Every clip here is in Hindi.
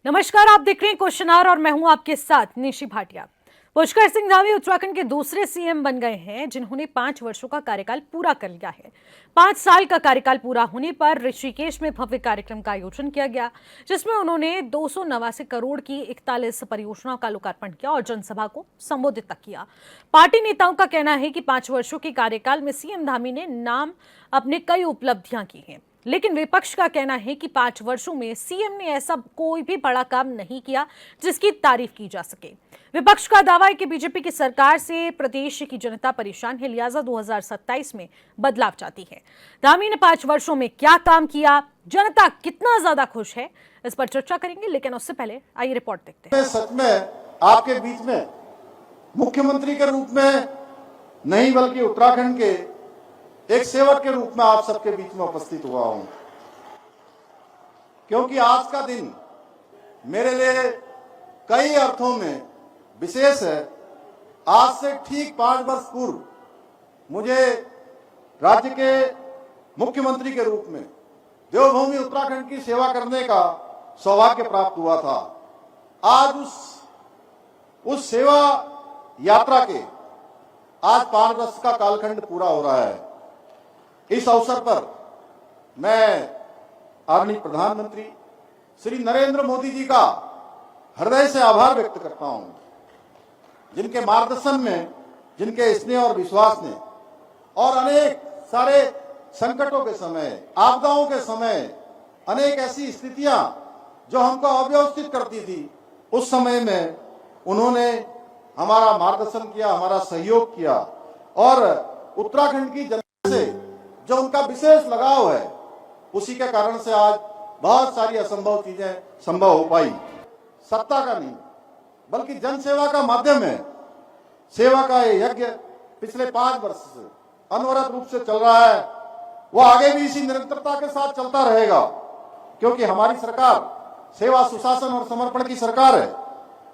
नमस्कार, आप देख रहे हैं क्वेश्चन आवर और मैं हूं आपके साथ निशी भाटिया। पुष्कर सिंह धामी उत्तराखंड के दूसरे सीएम बन गए हैं जिन्होंने 5 वर्षों का कार्यकाल पूरा कर लिया है। 5 साल का कार्यकाल पूरा होने पर ऋषिकेश में भव्य कार्यक्रम का आयोजन किया गया, जिसमें उन्होंने 289 करोड़ की 41 परियोजनाओं का लोकार्पण किया और जनसभा को संबोधित तक किया। पार्टी नेताओं का कहना है कि 5 वर्षों के कार्यकाल में सीएम धामी ने नाम अपने कई उपलब्धियां की हैं, लेकिन विपक्ष का कहना है कि 5 वर्षों में सीएम ने ऐसा कोई भी बड़ा काम नहीं किया जिसकी तारीफ की जा सके। विपक्ष का दावा है कि बीजेपी की सरकार से प्रदेश की जनता परेशान है, लिहाजा 2027 में बदलाव चाहती है। धामी ने 5 वर्षों में क्या काम किया, जनता कितना ज्यादा खुश है, इस पर चर्चा करेंगे, लेकिन उससे पहले आइए रिपोर्ट देखते हैं। सच में आपके बीच में मुख्यमंत्री के रूप में नहीं बल्कि उत्तराखंड के एक सेवक के रूप में आप सबके बीच में उपस्थित हुआ हूं, क्योंकि आज का दिन मेरे लिए कई अर्थों में विशेष है। आज से ठीक 5 वर्ष पूर्व मुझे राज्य के मुख्यमंत्री के रूप में देवभूमि उत्तराखंड की सेवा करने का सौभाग्य प्राप्त हुआ था। आज उस सेवा यात्रा के आज 5 वर्ष का कालखंड पूरा हो रहा है। इस अवसर पर मैं आदरणीय प्रधानमंत्री श्री नरेंद्र मोदी जी का हृदय से आभार व्यक्त करता हूं, जिनके मार्गदर्शन में, जिनके स्नेह और विश्वास ने और अनेक सारे संकटों के समय, आपदाओं के समय, अनेक ऐसी स्थितियां जो हमको अव्यवस्थित करती थी, उस समय में उन्होंने हमारा मार्गदर्शन किया, हमारा सहयोग किया और उत्तराखंड की जनता से जो उनका विशेष लगाव है, उसी के कारण से आज बहुत सारी असंभव चीजें संभव हो पाई। सत्ता का नहीं बल्कि जन सेवा का माध्यम है। सेवा का ये यज्ञ पिछले 5 वर्ष से अनवरत रूप से चल रहा है। वो आगे भी इसी निरंतरता के साथ चलता रहेगा, क्योंकि हमारी सरकार सेवा, सुशासन और समर्पण की सरकार है।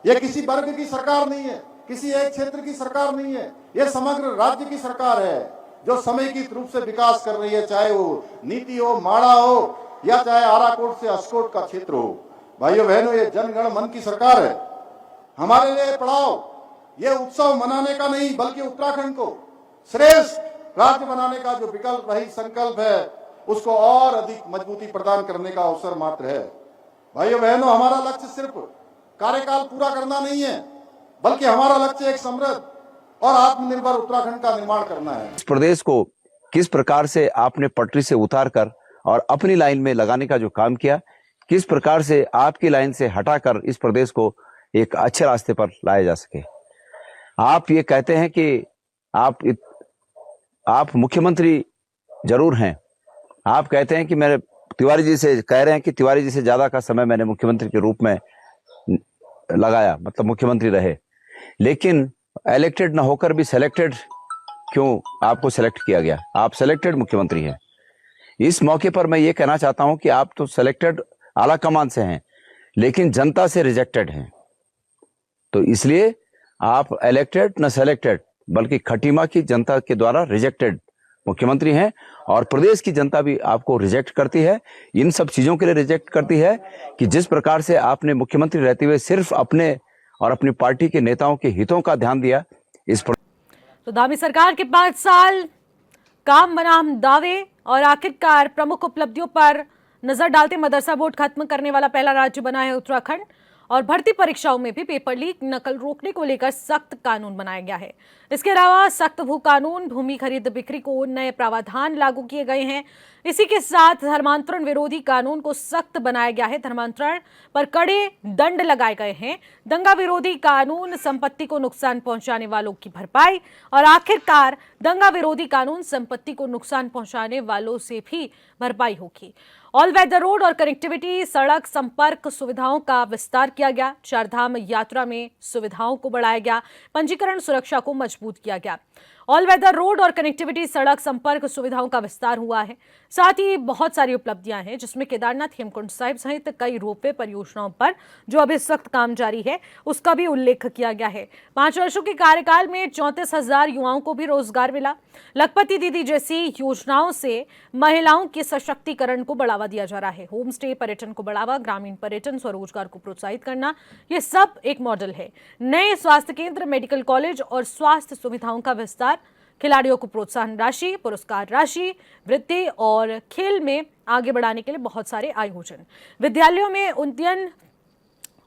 ये किसी वर्ग की सरकार नहीं है, किसी एक क्षेत्र की सरकार नहीं है, ये समग्र राज्य की सरकार है जो समेकित रूप से विकास कर रही है, चाहे वो नीति हो, माड़ा हो, या चाहे आराकोट से अस्कोट का क्षेत्र हो। भाइयों बहनों, ये जनगण मन की सरकार है। हमारे लिए पड़ाव ये उत्सव मनाने का नहीं बल्कि उत्तराखंड को श्रेष्ठ राज्य बनाने का जो विकल्प रही संकल्प है, उसको और अधिक मजबूती प्रदान करने का अवसर मात्र है। भाइयों बहनों, हमारा लक्ष्य सिर्फ कार्यकाल पूरा करना नहीं है, बल्कि हमारा लक्ष्य एक समृद्ध और आत्मनिर्भर उत्तराखंड का निर्माण करना है। इस प्रदेश को किस प्रकार से आपने पटरी से उतारकर और अपनी लाइन में लगाने का जो काम किया, किस प्रकार से आपकी लाइन से हटाकर इस प्रदेश को एक अच्छे रास्ते पर लाया जा सके। आप ये कहते हैं कि आप मुख्यमंत्री जरूर हैं। आप कहते हैं कि मेरे तिवारी जी से कह रहे हैं कि तिवारी जी से ज्यादा का समय मैंने मुख्यमंत्री के रूप में लगाया, मतलब मुख्यमंत्री रहे, लेकिन इलेक्टेड ना होकर भी सिलेक्टेड क्यों आपको सिलेक्ट किया गया? आप सिलेक्टेड मुख्यमंत्री हैं। इस मौके पर मैं ये कहना चाहता हूं कि आप तो सिलेक्टेड आला कमान से हैं, लेकिन जनता से रिजेक्टेड हैं। तो इसलिए आप इलेक्टेड न सिलेक्टेड बल्कि खटीमा की जनता के द्वारा रिजेक्टेड मुख्यमंत्री हैं, और प्रदेश की जनता भी आपको रिजेक्ट करती है। इन सब चीजों के लिए रिजेक्ट करती है कि जिस प्रकार से आपने मुख्यमंत्री रहते हुए सिर्फ अपने और अपनी पार्टी के नेताओं के हितों का ध्यान दिया। इस पर तो धामी सरकार के 5 साल काम बनाम दावे और आखिरकार प्रमुख उपलब्धियों पर नजर डालते मदरसा बोर्ड खत्म करने वाला पहला राज्य बना है उत्तराखंड, और भर्ती परीक्षाओं में भी पेपर लीक, नकल रोकने को लेकर सख्त कानून बनाया गया है। इसके अलावा सख्त भू कानून, भूमि खरीद बिक्री को नए प्रावधान लागू किए गए हैं। इसी के साथ धर्मांतरण विरोधी कानून को सख्त बनाया गया है। धर्मांतरण पर कड़े दंड लगाए गए हैं। दंगा विरोधी कानून, संपत्ति को नुकसान पहुंचाने वालों की भरपाई, और आखिरकार दंगा विरोधी कानून संपत्ति को नुकसान पहुंचाने वालों से भी भरपाई होगी। ऑल वेदर रोड और कनेक्टिविटी, सड़क संपर्क सुविधाओं का विस्तार किया गया। 4 धाम यात्रा में सुविधाओं को बढ़ाया गया। पंजीकरण सुरक्षा को मजबूत किया गया। ऑल वेदर रोड और कनेक्टिविटी, सड़क संपर्क सुविधाओं का विस्तार हुआ है। साथ ही बहुत सारी उपलब्धियां हैं, जिसमें केदारनाथ, हेमकुंड साहिब सहित कई रोपवे परियोजनाओं पर जो अभी सख्त काम जारी है, उसका भी उल्लेख किया गया है। 5 वर्षों के कार्यकाल में 34,000 युवाओं को भी रोजगार मिला। लखपति दीदी जैसी योजनाओं से महिलाओं के सशक्तिकरण को बढ़ावा बढ़ावा दिया जा रहा है। होम स्टे पर्यटन को बढ़ावा, ग्रामीण पर्यटन, स्वरोजगार को प्रोत्साहित करना, ये सब एक मॉडल है। नए स्वास्थ्य केंद्र, मेडिकल कॉलेज और स्वास्थ्य सुविधाओं का विस्तार, खिलाड़ियों को प्रोत्साहन राशि, पुरस्कार राशि, वृत्ति और खेल में आगे बढ़ाने के लिए बहुत सारे आयोजन, विद्यालयों में उन्नयन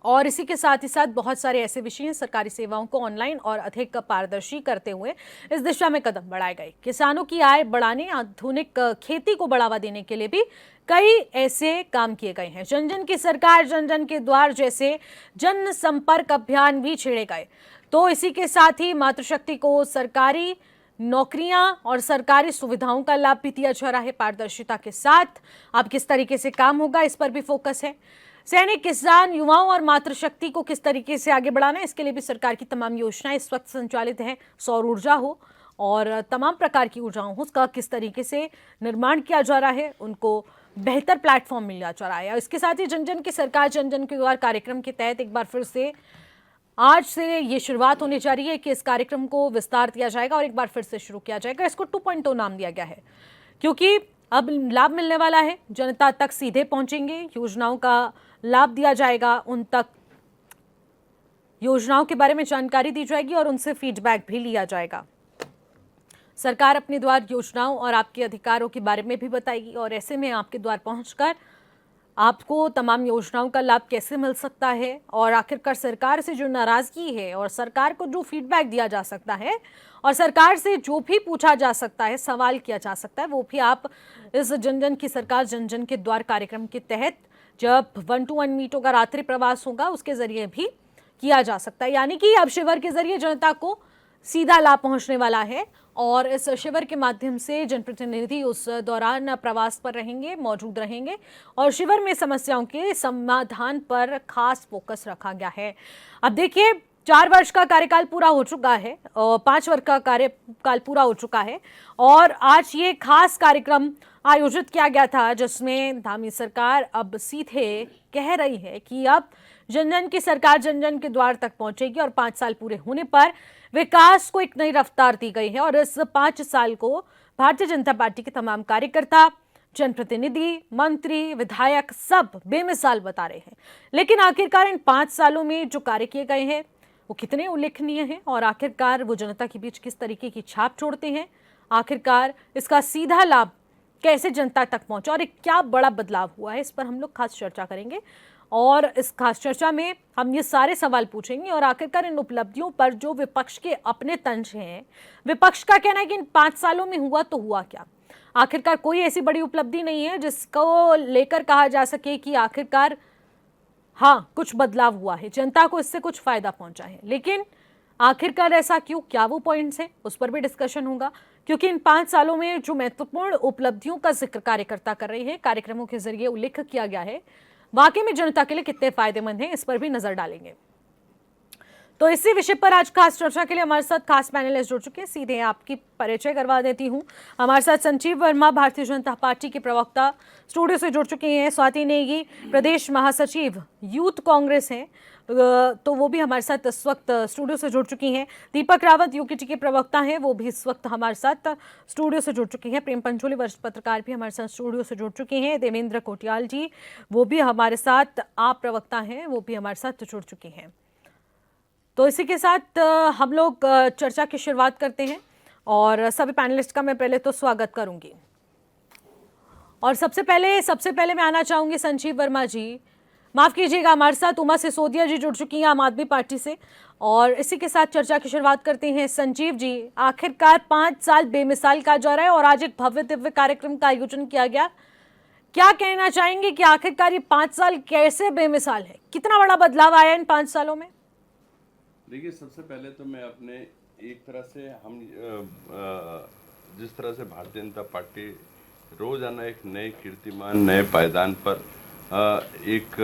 और इसी के साथ ही साथ बहुत सारे ऐसे विषय हैं। सरकारी सेवाओं को ऑनलाइन और अधिक पारदर्शी करते हुए इस दिशा में कदम बढ़ाए गए। किसानों की आय बढ़ाने, आधुनिक खेती को बढ़ावा देने के लिए भी कई ऐसे काम किए गए हैं। जन जन की सरकार, जन जन के द्वार जैसे जन संपर्क अभियान भी छेड़े गए। तो इसी के साथ ही मातृशक्ति को सरकारी नौकरियां और सरकारी सुविधाओं का लाभ भी दिया जा रहा है। पारदर्शिता के साथ अब किस तरीके से काम होगा, इस पर भी फोकस है। सैनिक, किसान, युवाओं और मातृशक्ति को किस तरीके से आगे बढ़ाना है, इसके लिए भी सरकार की तमाम योजनाएं इस वक्त संचालित हैं। सौर ऊर्जा हो और तमाम प्रकार की ऊर्जाओं हो, उसका किस तरीके से निर्माण किया जा रहा है, उनको बेहतर प्लेटफॉर्म मिल जा रहा है। इसके साथ ही जन जन की सरकार, जन जन के द्वार कार्यक्रम के तहत एक बार फिर से आज से ये शुरुआत होने जा रही है कि इस कार्यक्रम को विस्तार दिया जाएगा और एक बार फिर से शुरू किया जाएगा। इसको 2.0 नाम दिया गया है क्योंकि अब लाभ मिलने वाला है, जनता तक सीधे पहुंचेंगे, योजनाओं का लाभ दिया जाएगा, उन तक योजनाओं के बारे में जानकारी दी जाएगी और उनसे फीडबैक भी लिया जाएगा। सरकार अपने द्वार योजनाओं और आपके अधिकारों के बारे में भी बताएगी और ऐसे में आपके द्वार पहुंचकर आपको तमाम योजनाओं का लाभ कैसे मिल सकता है और आखिरकार सरकार से जो नाराजगी है और सरकार को जो फीडबैक दिया जा सकता है और सरकार से जो भी पूछा जा सकता है, सवाल किया जा सकता है, वो भी आप इस जन जन की सरकार, जन जन के द्वार कार्यक्रम के तहत जब 1-to-1 मीटों का रात्रि प्रवास होगा उसके जरिए भी किया जा सकता है। यानी कि अब शिविर के जरिए जनता को सीधा लाभ पहुंचने वाला है और इस शिविर के माध्यम से जनप्रतिनिधि उस दौरान प्रवास पर रहेंगे, मौजूद रहेंगे और शिविर में समस्याओं के समाधान पर खास फोकस रखा गया है। अब देखिए, 4 वर्ष का कार्यकाल पूरा हो चुका है और 5 वर्ष का कार्यकाल पूरा हो चुका है और आज ये खास कार्यक्रम आयोजित किया गया था जिसमें धामी सरकार अब सीधे कह रही है कि अब जन जन की सरकार जन जन के द्वार तक पहुंचेगी और 5 साल पूरे होने पर विकास को एक नई रफ्तार दी गई है और इस 5 साल को भारतीय जनता पार्टी के तमाम कार्यकर्ता, जनप्रतिनिधि, मंत्री, विधायक सब बेमिसाल बता रहे हैं। लेकिन आखिरकार इन 5 सालों में जो कार्य किए गए हैं वो कितने उल्लेखनीय हैं और आखिरकार वो जनता के बीच किस तरीके की छाप छोड़ते हैं, आखिरकार इसका सीधा लाभ कैसे जनता तक पहुंचा और एक क्या बड़ा बदलाव हुआ है, इस पर हम लोग खास चर्चा करेंगे और इस खास चर्चा में हम ये सारे सवाल पूछेंगे और आखिरकार इन उपलब्धियों पर जो विपक्ष के अपने तंज हैं, विपक्ष का कहना है कि इन 5 सालों में हुआ तो हुआ क्या। आखिरकार कोई ऐसी बड़ी उपलब्धि नहीं है जिसको लेकर कहा जा सके कि आखिरकार हाँ कुछ बदलाव हुआ है, जनता को इससे कुछ फायदा पहुंचा है। लेकिन आखिरकार ऐसा क्यों, क्या वो पॉइंट्स हैं, उस पर भी डिस्कशन होगा क्योंकि इन 5 सालों में जो महत्वपूर्ण उपलब्धियों का जिक्र कार्यकर्ता कर रही है, कार्यक्रमों के जरिए उल्लेख किया गया है, वाकई में जनता के लिए कितने फायदेमंद हैं, इस पर भी नजर डालेंगे। तो इसी विषय पर आज खास चर्चा के लिए हमारे साथ खास पैनलिस्ट जुड़ चुके हैं। सीधे आपकी परिचय करवा देती हूं। हमारे साथ संजीव वर्मा, भारतीय जनता पार्टी के प्रवक्ता, स्टूडियो से जुड़ चुके हैं। स्वाति नेगी, प्रदेश महासचिव यूथ कांग्रेस हैं, तो वो भी हमारे साथ इस वक्त स्टूडियो से जुड़ चुकी हैं। दीपक रावत यूकेटी के प्रवक्ता हैं, वो भी इस वक्त हमारे साथ स्टूडियो से जुड़ चुके हैं। प्रेम पंचोली, वरिष्ठ पत्रकार, भी हमारे साथ स्टूडियो से जुड़ चुके हैं। देवेंद्र कोटियाल जी, वो भी हमारे साथ, आप प्रवक्ता हैं, वो भी हमारे साथ जुड़ चुके हैं। तो इसी के साथ हम लोग चर्चा की शुरुआत करते हैं और सभी पैनलिस्ट का मैं पहले तो स्वागत करूंगी और सबसे पहले मैं आना चाहूंगी संजीव वर्मा जी। माफ कीजिएगा, हमारे साथ उमा सिसोदिया जी जुड़ चुकी हैं आम आदमी पार्टी से और इसी के साथ चर्चा की शुरुआत करते हैं। संजीव जी, आखिरकार 5 साल बेमिसाल का जा रहा है और आज एक भव्य दिव्य कार्यक्रम का आयोजन किया गया। क्या कहना चाहेंगे कि आखिरकार ये 5 साल कैसे बेमिसाल है, कितना बड़ा बदलाव आया इन 5 सालों में? देखिए, सबसे पहले तो मैं अपने एक तरह से हम जिस तरह से भारतीय जनता पार्टी रोजाना एक नए कीर्तिमान, नए पायदान पर एक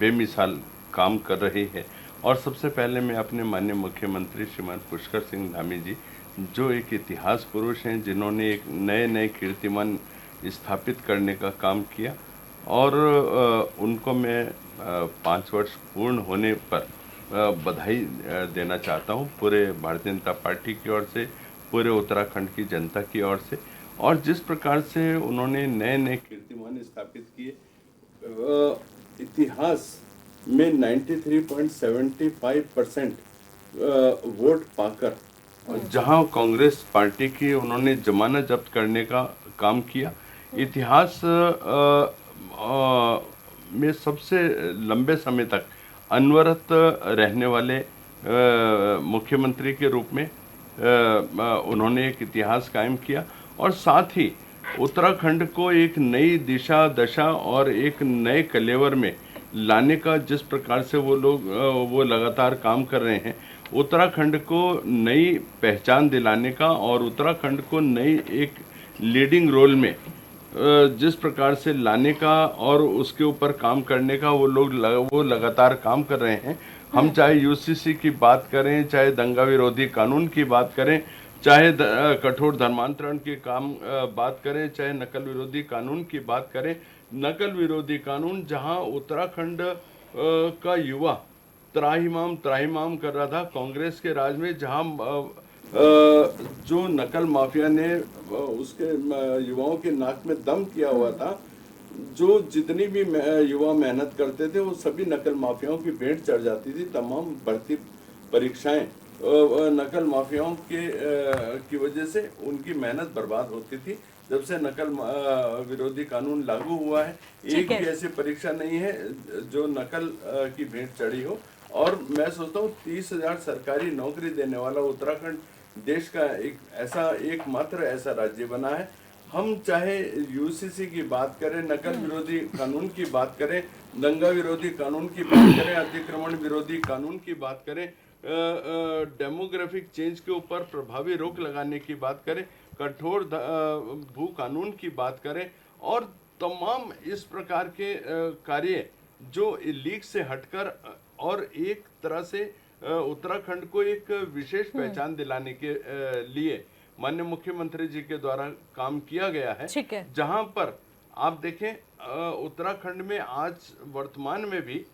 बेमिसाल काम कर रही है और सबसे पहले मैं अपने माननीय मुख्यमंत्री श्रीमान पुष्कर सिंह धामी जी, जो एक इतिहास पुरुष हैं, जिन्होंने एक नए कीर्तिमान स्थापित करने का काम किया और उनको मैं 5 वर्ष पूर्ण होने पर बधाई देना चाहता हूं पूरे भारतीय जनता पार्टी की ओर से, पूरे उत्तराखंड की जनता की ओर से और जिस प्रकार से उन्होंने नए नए कीर्तिमान स्थापित किए, इतिहास में 93.75% वोट पाकर जहां कांग्रेस पार्टी की उन्होंने जमानत जब्त करने का काम किया, इतिहास में सबसे लंबे समय तक अनवरत रहने वाले मुख्यमंत्री के रूप में उन्होंने एक इतिहास कायम किया और साथ ही उत्तराखंड को एक नई दिशा दशा और एक नए कलेवर में लाने का जिस प्रकार से वो लगातार काम कर रहे हैं, उत्तराखंड को नई पहचान दिलाने का और उत्तराखंड को नई एक लीडिंग रोल में जिस प्रकार से लाने का और उसके ऊपर काम करने का वो लगातार काम कर रहे हैं। हम चाहे यूसीसी की बात करें, चाहे दंगा विरोधी कानून की बात करें, चाहे कठोर धर्मांतरण की बात करें, चाहे नकल विरोधी कानून की बात करें। नकल विरोधी कानून जहां उत्तराखंड का युवा त्राहिमाम कर रहा था कांग्रेस के राज में, जहां जो नकल माफिया ने उसके युवाओं के नाक में दम किया हुआ था, जो जितनी भी युवा मेहनत करते थे वो सभी नकल माफियाओं की भेंट चढ़ जाती थी। तमाम भर्ती परीक्षाएं नकल माफियाओं की वजह से उनकी मेहनत बर्बाद होती थी। जब से नकल विरोधी कानून लागू हुआ है, एक भी ऐसी परीक्षा नहीं है जो नकल की भेंट चढ़ी हो। और मैं सोचता हूँ 30,000 सरकारी नौकरी देने वाला उत्तराखंड देश का एकमात्र ऐसा राज्य बना है। हम चाहे यूसीसी की बात करें, नकल विरोधी कानून की बात करें, दंगा विरोधी कानून की बात करें, अतिक्रमण विरोधी कानून की बात करें, डेमोग्राफिक चेंज के ऊपर प्रभावी रोक लगाने की बात करें, कठोर भू कानून की बात करें और तमाम इस प्रकार के कार्य जो लीग से हटकर और एक तरह से उत्तराखंड को एक विशेष पहचान दिलाने के लिए माननीय मुख्यमंत्री जी के द्वारा काम किया गया है। जहां पर आप देखें उत्तराखंड में आज वर्तमान में भी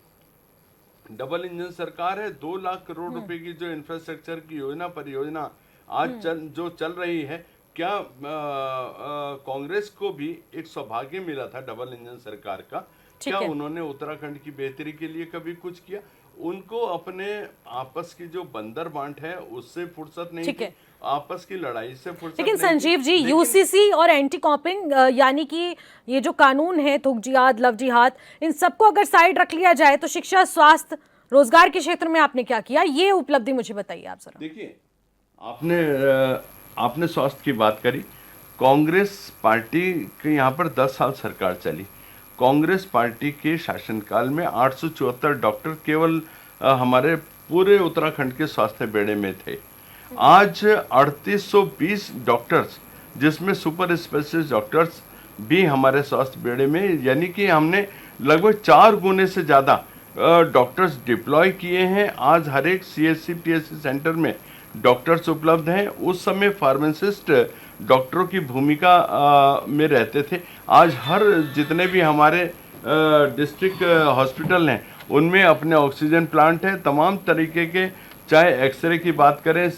डबल इंजन सरकार है। 2 लाख करोड़ रुपए की जो इंफ्रास्ट्रक्चर की परियोजना आज जो चल रही है, क्या कांग्रेस को भी एक सौभाग्य मिला था डबल इंजन सरकार का? क्या उन्होंने उत्तराखंड की बेहतरी के लिए कभी कुछ किया? उनको अपने आपस की जो बंदर बांट है उससे फुर्सत नहीं थी, आपस की लड़ाई से फुर्सत लेकिन नहीं संजीव जी, यूसीसी और एंटी कॉपिंग यानी कि ये जो कानून है, थूक जिहाद, लव जिहाद, इन सबको अगर साइड रख लिया जाए तो शिक्षा, स्वास्थ्य, रोजगार के क्षेत्र में आपने क्या किया, ये उपलब्धि मुझे बताइए आप जरा। देखिए, आपने स्वास्थ्य की बात करी। कांग्रेस पार्टी के यहाँ पर 10 साल सरकार चली। कांग्रेस पार्टी के शासनकाल में 874 डॉक्टर केवल हमारे पूरे उत्तराखंड के स्वास्थ्य बेड़े में थे। आज 3820 डॉक्टर्स, जिसमें सुपर स्पेशलिस्ट डॉक्टर्स भी हमारे स्वास्थ्य बेड़े में, यानी कि हमने लगभग 4 गुने से ज़्यादा डॉक्टर्स डिप्लॉय किए हैं। आज हर एक CSC PSC सेंटर में डॉक्टर्स उपलब्ध हैं। उस समय फार्मासिस्ट डॉक्टरों की भूमिका में रहते थे। आज हर जितने भी हमारे डिस्ट्रिक्ट हॉस्पिटल हैं उनमें अपने ऑक्सीजन प्लांट है। तमाम तरीके के, चाहे एक्सरे की बात करें,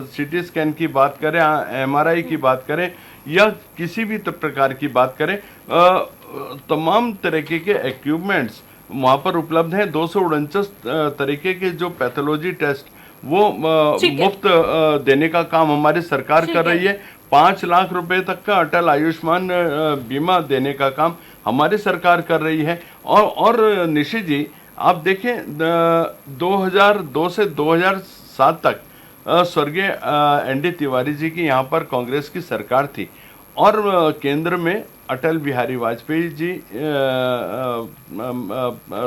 CT स्कैन की बात करें, MRI की बात करें या किसी भी प्रकार की बात करें, तमाम तरीके के इक्विपमेंट्स वहाँ पर उपलब्ध हैं। 249 तरीके के जो पैथोलॉजी टेस्ट वो मुफ्त देने का काम हमारी सरकार कर रही है। 5 लाख रुपए तक का अटल आयुष्मान बीमा देने का काम हमारी सरकार कर रही है। और निशित जी, आप देखें 2002 से 2007 तक स्वर्गीय ND तिवारी जी की यहाँ पर कांग्रेस की सरकार थी और केंद्र में अटल बिहारी वाजपेयी जी,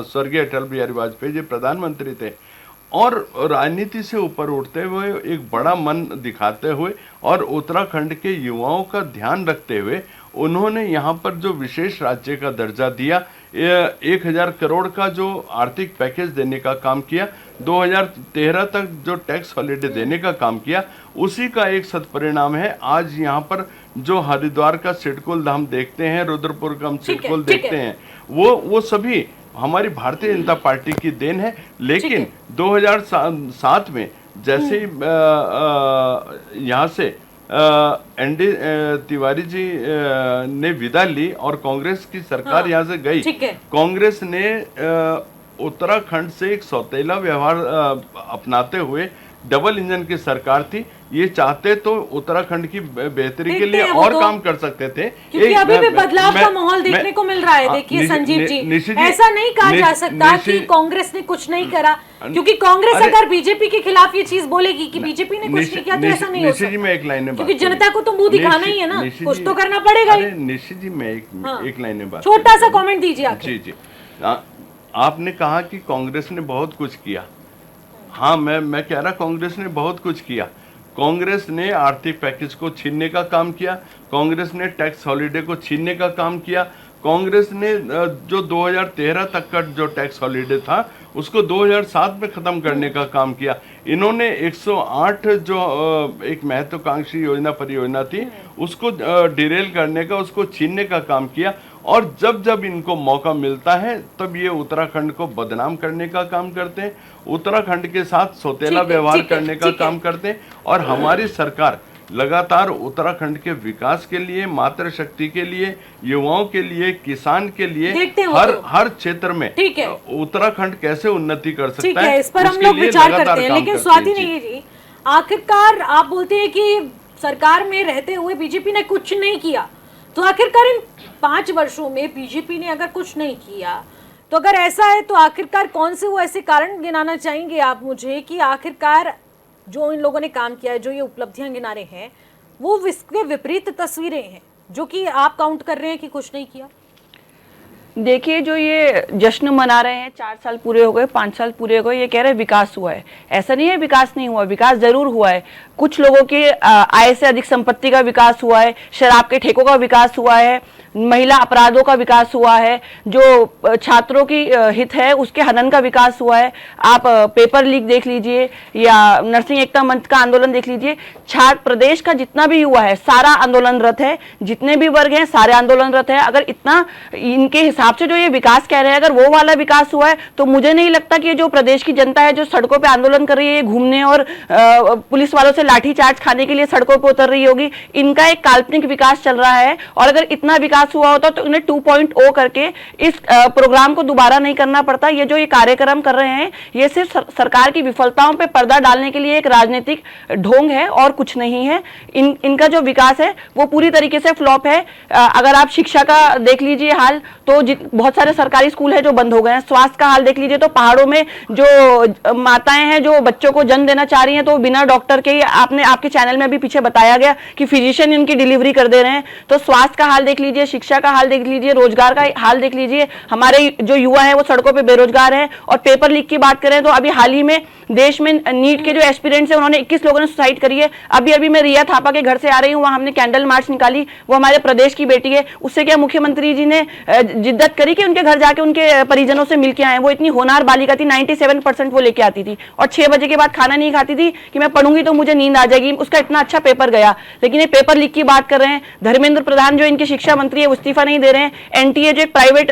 स्वर्गीय अटल बिहारी वाजपेयी जी प्रधानमंत्री थे। और राजनीति से ऊपर उठते हुए, एक बड़ा मन दिखाते हुए और उत्तराखंड के युवाओं का ध्यान रखते हुए उन्होंने यहाँ पर जो विशेष राज्य का दर्जा दिया, 1000 करोड़ का जो आर्थिक पैकेज देने का काम किया, 2013 तक जो टैक्स हॉलिडे देने का काम किया, उसी का एक सत्परिणाम है। आज यहाँ पर जो हरिद्वार का सिडकुल धाम देखते हैं, रुद्रपुर का हम सिडकुल देखते हैं, वो सभी हमारी भारतीय जनता पार्टी की देन है। लेकिन 2007 में जैसे यहाँ से एनडी तिवारी जी ने विदा ली और कांग्रेस की सरकार यहाँ से गई। ठीक है। कांग्रेस ने उत्तराखंड से एक सौतेला व्यवहार अपनाते हुए डबल इंजन की सरकार थी। ये चाहते तो उत्तराखंड की बेहतरी के लिए और काम कर सकते थे, क्योंकि अभी भी बदलाव का माहौल देखने को मिल रहा है। देखिए संजीव जी, ऐसा नहीं कहा जा सकता कि कांग्रेस ने कुछ नहीं करा, क्योंकि कांग्रेस अगर बीजेपी के खिलाफ ये चीज बोलेगी कि बीजेपी ने कुछ नहीं किया तो ऐसा नहीं हो सकता। जी मैं एक लाइन में क्योंकि जनता को तो मुंह दिखाना ही है ना, कुछ तो करना पड़ेगा ही। निश्चित जी मैं एक लाइन में बात, छोटा सा कॉमेंट दीजिए आप। जी आपने कहा कि कांग्रेस ने बहुत कुछ किया। हाँ, मैं कह रहा कांग्रेस ने बहुत कुछ किया। कांग्रेस ने आर्थिक पैकेज को छीनने का काम किया, कांग्रेस ने टैक्स हॉलिडे को छीनने का काम किया, कांग्रेस ने जो 2013 तक का जो टैक्स हॉलिडे था उसको 2007 में खत्म करने का काम किया। इन्होंने 108 जो एक महत्वाकांक्षी योजना परियोजना थी उसको डिरेल करने का, उसको छीनने का काम किया। और जब जब इनको मौका मिलता है तब ये उत्तराखंड को बदनाम करने का काम करते हैं, उत्तराखंड के साथ सौतेला व्यवहार करने का काम करते हैं। और हमारी सरकार लगातार उत्तराखंड के विकास के लिए, मातृशक्ति के लिए, युवाओं के लिए, किसान के लिए, हर क्षेत्र में उत्तराखंड कैसे उन्नति कर सकता है, इस पर हम लोग विचार करते हैं। लेकिन स्वाति नहीं जी, आखिरकार आप बोलते हैं कि सरकार में रहते हुए बीजेपी ने कुछ नहीं किया, तो आखिरकार इन 5 वर्षों में बीजेपी ने अगर कुछ नहीं किया, तो अगर ऐसा है तो आखिरकार कौन से वो ऐसे कारण गिनाना चाहेंगे आप मुझे कि आखिरकार जो इन लोगों ने काम किया है, जो ये उपलब्धियां गिना रहे हैं, वो इसके विपरीत तस्वीरें हैं जो कि आप काउंट कर रहे हैं कि कुछ नहीं किया? देखिए, जो ये जश्न मना रहे हैं, 4 साल पूरे हो गए, 5 साल पूरे हो गए, ये कह रहे हैं विकास हुआ है। ऐसा नहीं है विकास नहीं हुआ, विकास जरूर हुआ है। कुछ लोगों की आय से अधिक संपत्ति का विकास हुआ है, शराब के ठेकों का विकास हुआ है, महिला अपराधों का विकास हुआ है, जो छात्रों की हित है उसके हनन का विकास हुआ है। आप पेपर लीक देख लीजिए या नरसिंह एकता मंच का आंदोलन देख लीजिए। छात्र प्रदेश का जितना भी युवा है सारा आंदोलनरत है, जितने भी वर्ग हैं सारे आंदोलनरत है। अगर इतना इनके हिसाब से जो ये विकास कह रहे हैं, अगर वो वाला विकास हुआ है तो मुझे नहीं लगता कि जो प्रदेश की जनता है जो सड़कों पे आंदोलन कर रही है, ये घूमने और पुलिस वालों से लाठीचार्ज खाने के लिए सड़कों पे उतर रही होगी। इनका एक काल्पनिक विकास चल रहा है। और अगर इतना विकास हुआ होता तो इन्हें 2.0 करके इस प्रोग्राम को दोबारा नहीं करना पड़ता। ये जो ये कार्यक्रम कर रहे हैं ये सिर्फ सरकार की विफलताओं पे पर्दा डालने के लिए एक राजनीतिक ढोंग है और कुछ नहीं है। इनका जो विकास है वो पूरी तरीके से फ्लॉप है। अगर आप शिक्षा का देख लीजिए हाल, तो बहुत सारे सरकारी स्कूल है जो बंद हो गए हैं। स्वास्थ्य का हाल देख लीजिए तो पहाड़ों में जो माताएं हैं जो बच्चों को जन्म देना चाह रही हैं तो बिना डॉक्टर के, आपके चैनल में अभी पीछे बताया गया कि फिजिशियन उनकी डिलीवरी कर दे रहे हैं। तो स्वास्थ्य का हाल देख लीजिए, शिक्षा का हाल देख लीजिए, रोजगार का हाल देख लीजिए। हमारे जो युवा है वो सड़कों पे बेरोजगार हैं। और पेपर लीक की बात करें तो अभी हाल ही में देश में नीट के जो एस्पिरेंट्स हैं उन्होंने 21 लोगों ने सुसाइड करी है। अभी मैं रिया थापा के घर से आ रही हूँ, वहां हमने कैंडल मार्च निकाली। वो हमारे प्रदेश की बेटी है। उससे क्या मुख्यमंत्री जी ने जिद्दत करी कि उनके घर जाके उनके परिजनों से मिलके आए। वो इतनी होनहार बालिका थी, 97% वो लेके आती थी और 6 बजे के बाद खाना नहीं खाती थी कि मैं पढ़ूंगी तो मुझे नींद आ जाएगी। उसका इतना अच्छा पेपर गया। लेकिन ये पेपर लीक की बात कर रहे हैं। धर्मेंद्र प्रधान जो इनके शिक्षा मंत्री है वो इस्तीफा नहीं दे रहे हैं। एनटीए जो एक प्राइवेट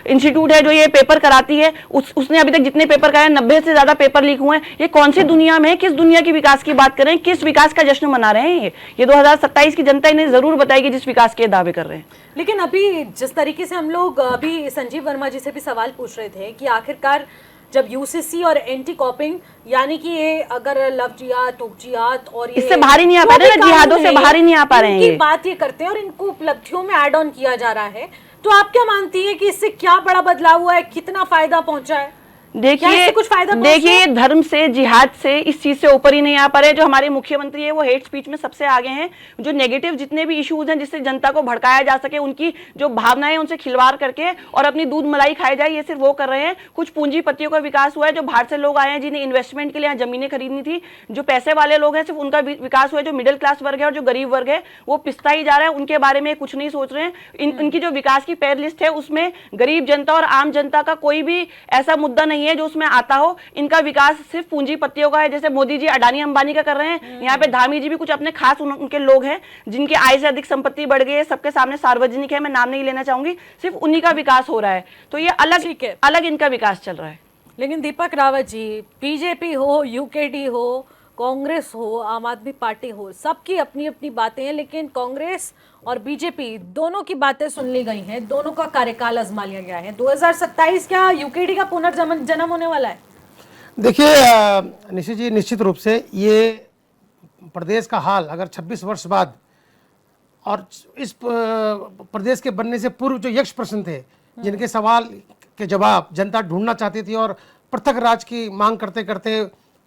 इंस्टीट्यूट है जो ये पेपर कराती है, उसने अभी तक जितने पेपर कराए 90 से ज्यादा पेपर लीक हुए हैं। ये कौन सी दुनिया में, किस दुनिया की विकास की बात कर रहे हैं? किस विकास का जश्न मना रहे हैं? ये 2027 की जनता इन्हें जरूर बताएगी जिस विकास के दावे कर रहे हैं। लेकिन अभी जिस तरीके से हम लोग अभी संजीव वर्मा जी से भी सवाल पूछ रहे थे कि आखिरकार जब यूसीसी और एंटी कॉपिंग यानी कि ये अगर लव जिहाद, टोक जिहाद और इससे बाहर ही नहीं आ पा रहे ना, जिहादों से बाहर ही नहीं आ पा रहे हैं। ये बात ये करते हैं और इनको उपलब्धियों में ऐड ऑन किया जा रहा है, तो आप क्या मानती है कि इससे क्या बड़ा बदलाव हुआ है, कितना फायदा पहुंचा है? देखिए धर्म से, जिहाद से, इस चीज से ऊपर ही नहीं आ पा रहे। जो हमारे मुख्यमंत्री है वो हेट स्पीच में सबसे आगे हैं। जो नेगेटिव जितने भी इश्यूज हैं जिससे जनता को भड़काया जा सके, उनकी जो भावनाएं उनसे खिलवाड़ करके और अपनी दूध मलाई खाई जाए, ये सिर्फ वो कर रहे हैं। कुछ पूंजीपतियों का विकास हुआ है, जो बाहर से लोग आए हैं जिन्हें इन्वेस्टमेंट के लिए यहाँ जमीनें खरीदनी थी। जो पैसे वाले लोग हैं सिर्फ उनका विकास हुआ है। जो मिडिल क्लास वर्ग है और जो गरीब वर्ग है वो पिसता ही जा रहा है। उनके बारे में कुछ नहीं सोच रहे हैं। इनकी जो विकास की पैर लिस्ट है उसमें गरीब जनता और आम जनता का कोई भी ऐसा मुद्दा नहीं है जो उसमें आता हो। इनका विकास सिर्फ पूंजीपतियों का है, जैसे मोदी जी अडानी अंबानी का कर रहे हैं। यहाँ पे धामी जी भी कुछ अपने खास उनके लोग हैं जिनकी आय से अधिक संपत्ति बढ़ गई है, सबके सामने सार्वजनिक है, मैं नाम नहीं लेना चाहूंगी। सिर्फ उन्हीं का विकास हो रहा है। तो ये अलग इनका विकास चल रहा है। लेकिन दीपक रावत जी, बीजेपी हो, यूकेडी हो, कांग्रेस हो, आम आदमी पार्टी हो, सबकी अपनी अपनी बातें हैं, लेकिन कांग्रेस और बीजेपी दोनों की बातें सुन ली गई हैं, दोनों का कार्यकाल आजमा लिया गया है। 2027 क्या यूकेडी का पुनर्जन्म होने वाला है? देखिए निश्चित जी, निश्चित रूप से ये प्रदेश का हाल अगर 26 वर्ष बाद और इस प्रदेश के बनने से पूर्व जो यक्ष प्रश्न थे, जिनके सवाल के जवाब जनता ढूंढना चाहती थी और पृथक राज की मांग करते करते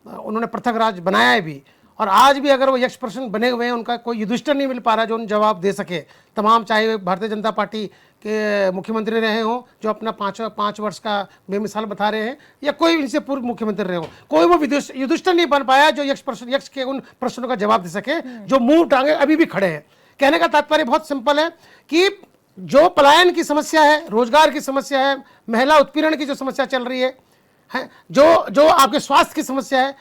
उन्होंने पृथक राज बनाया है भी, और आज भी अगर वो यक्ष प्रश्न बने हुए हैं, उनका कोई युधिष्ठिर नहीं मिल पा रहा जो उन जवाब दे सके। तमाम, चाहे वे भारतीय जनता पार्टी के मुख्यमंत्री रहे हों जो अपना पाँच वर्ष का बेमिसाल बता रहे हैं, या कोई इनसे पूर्व मुख्यमंत्री रहे हो, कोई वो युधिष्ठिर नहीं बन पाया जो यक्ष के उन प्रश्नों का जवाब दे सके जो मुंह टांगे अभी भी खड़े हैं। कहने का तात्पर्य बहुत सिंपल है कि जो पलायन की समस्या है, रोजगार की समस्या है, महिला उत्पीड़न की जो समस्या चल रही है, जो आपके स्वास्थ्य की समस्या है,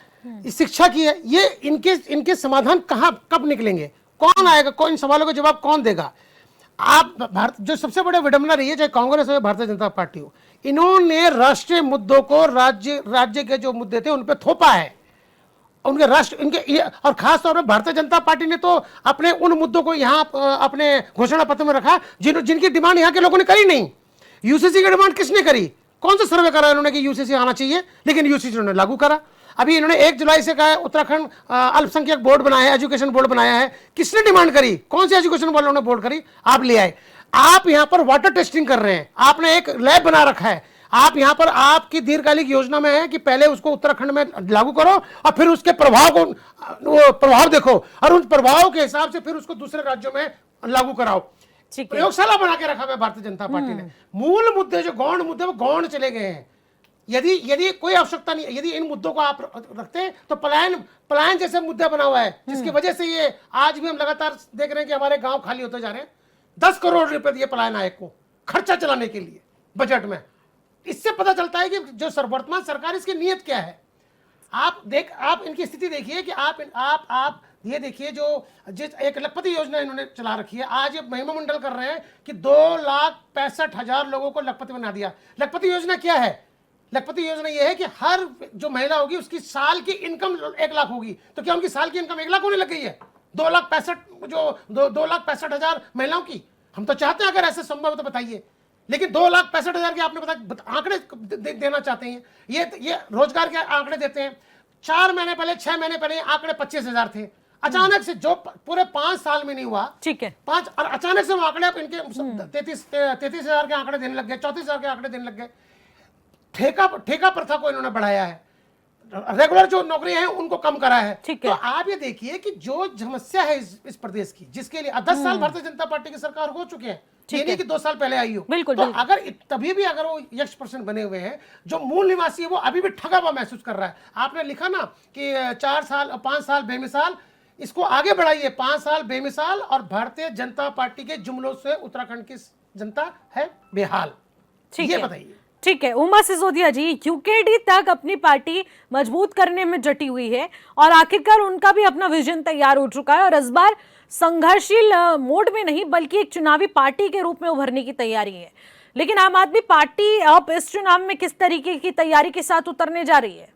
शिक्षा की है, ये इनके समाधान कहाँ कब निकलेंगे, कौन आएगा, कौन इन सवालों का जवाब कौन देगा? आप भारत, जो सबसे बड़े विडंबना रही है, चाहे कांग्रेस हो या भारतीय जनता पार्टी हो, इन्होंने राष्ट्रीय मुद्दों को राज्य के जो मुद्दे थे उन पे थोपा है, उनके राष्ट्र इनके, और खास तौर पर भारतीय जनता पार्टी ने तो अपने उन मुद्दों को यहाँ अपने घोषणा पत्र में रखा जिनकी डिमांड यहाँ के लोगों ने करी नहीं। यूसीसी की डिमांड किसने करी? कौन सा सर्वे करा इन्होंने कि यूसीसी आना चाहिए, लेकिन यूसीसी उन्होंने लागू करा। अभी इन्होंने 1 जुलाई से कहा है उत्तराखंड अल्पसंख्यक बोर्ड बनाया है, एजुकेशन बोर्ड बनाया है। किसने डिमांड करी? कौन से एजुकेशन बोर्ड ने बोर्ड करी? आप ले आए। आप यहाँ पर वाटर टेस्टिंग कर रहे हैं, आपने एक लैब बना रखा है, आप यहाँ पर आपकी दीर्घकालिक योजना में है कि पहले उसको उत्तराखंड में लागू करो और फिर उसके प्रभाव देखो और उन प्रभाव के हिसाब से फिर उसको दूसरे राज्यों में लागू कराओ। प्रयोगशाला बना के रखा है भारतीय जनता पार्टी ने। मूल मुद्दे जो गौण मुद्दे वो गौण चले गए हैं। यदि कोई आवश्यकता नहीं, यदि इन मुद्दों को आप रखते हैं तो पलायन जैसे मुद्दा बना हुआ है, जिसकी वजह से ये आज भी हम लगातार देख रहे हैं कि हमारे गांव खाली होते जा रहे हैं। 10 करोड़ रुपए दिए पलायन आयोग को खर्चा चलाने के लिए बजट में। इससे पता चलता है कि जो वर्तमान सरकार, इसकी नीयत क्या है। आप इनकी स्थिति देखिए कि आप ये देखिए, जो जिस एक लखपति योजना इन्होंने चला रखी है, आज ये महिमा मंडल कर रहे हैं कि 2,65,000 लोगों को लखपति बना दिया। लखपति योजना क्या है? लखपति योजना ये है कि हर जो महिला होगी उसकी साल की इनकम 1 लाख होगी। तो क्या उनकी साल की इनकम 1 लाख होने लग गई है? 2,65,000 महिलाओं की। हम तो चाहते हैं अगर ऐसे संभव तो बताइए, लेकिन 2,65,000 के आपने बताया आंकड़े देना चाहते हैं। ये रोजगार के आंकड़े देते हैं। 4 महीने पहले, 6 महीने पहले आंकड़े 25,000 थे। अचानक से जो पूरे 5 साल में नहीं हुआ, ठीक है, 5 और अचानक से वो आंकड़े अब इनके 33,000 के आंकड़े देने लग गए, 34,000 के आंकड़े देने लग गए। ठेका प्रथा को इन्होंने बढ़ाया है, रेगुलर जो नौकरियां हैं उनको कम करा है। तो आप ये देखिए कि जो समस्या है इस प्रदेश की, जिसके लिए 10 साल भारतीय जनता पार्टी की सरकार हो चुके हैं, ये नहीं कि 2 साल पहले आई हो। तो अगर तभी भी अगर वो यक्ष प्रश्न बने हुए हैं, जो मूल निवासी है वो अभी भी ठगा हुआ महसूस कर रहा है। आपने लिखा ना कि 4 साल 5 साल बेमिसाल, इसको आगे बढ़ाइए, 5 साल बेमिसाल और भारतीय जनता पार्टी के जुमलों से उत्तराखंड की जनता है बेहाल। ये बताइए। ठीक है, उमा सिसोदिया जी, यूकेडी तक अपनी पार्टी मजबूत करने में जुटी हुई है और आखिरकार उनका भी अपना विजन तैयार हो चुका है और इस बार संघर्षशील मोड में नहीं बल्कि एक चुनावी पार्टी के रूप में उभरने की तैयारी है। लेकिन आम आदमी पार्टी अब इस चुनाव में किस तरीके की तैयारी के साथ उतरने जा रही है?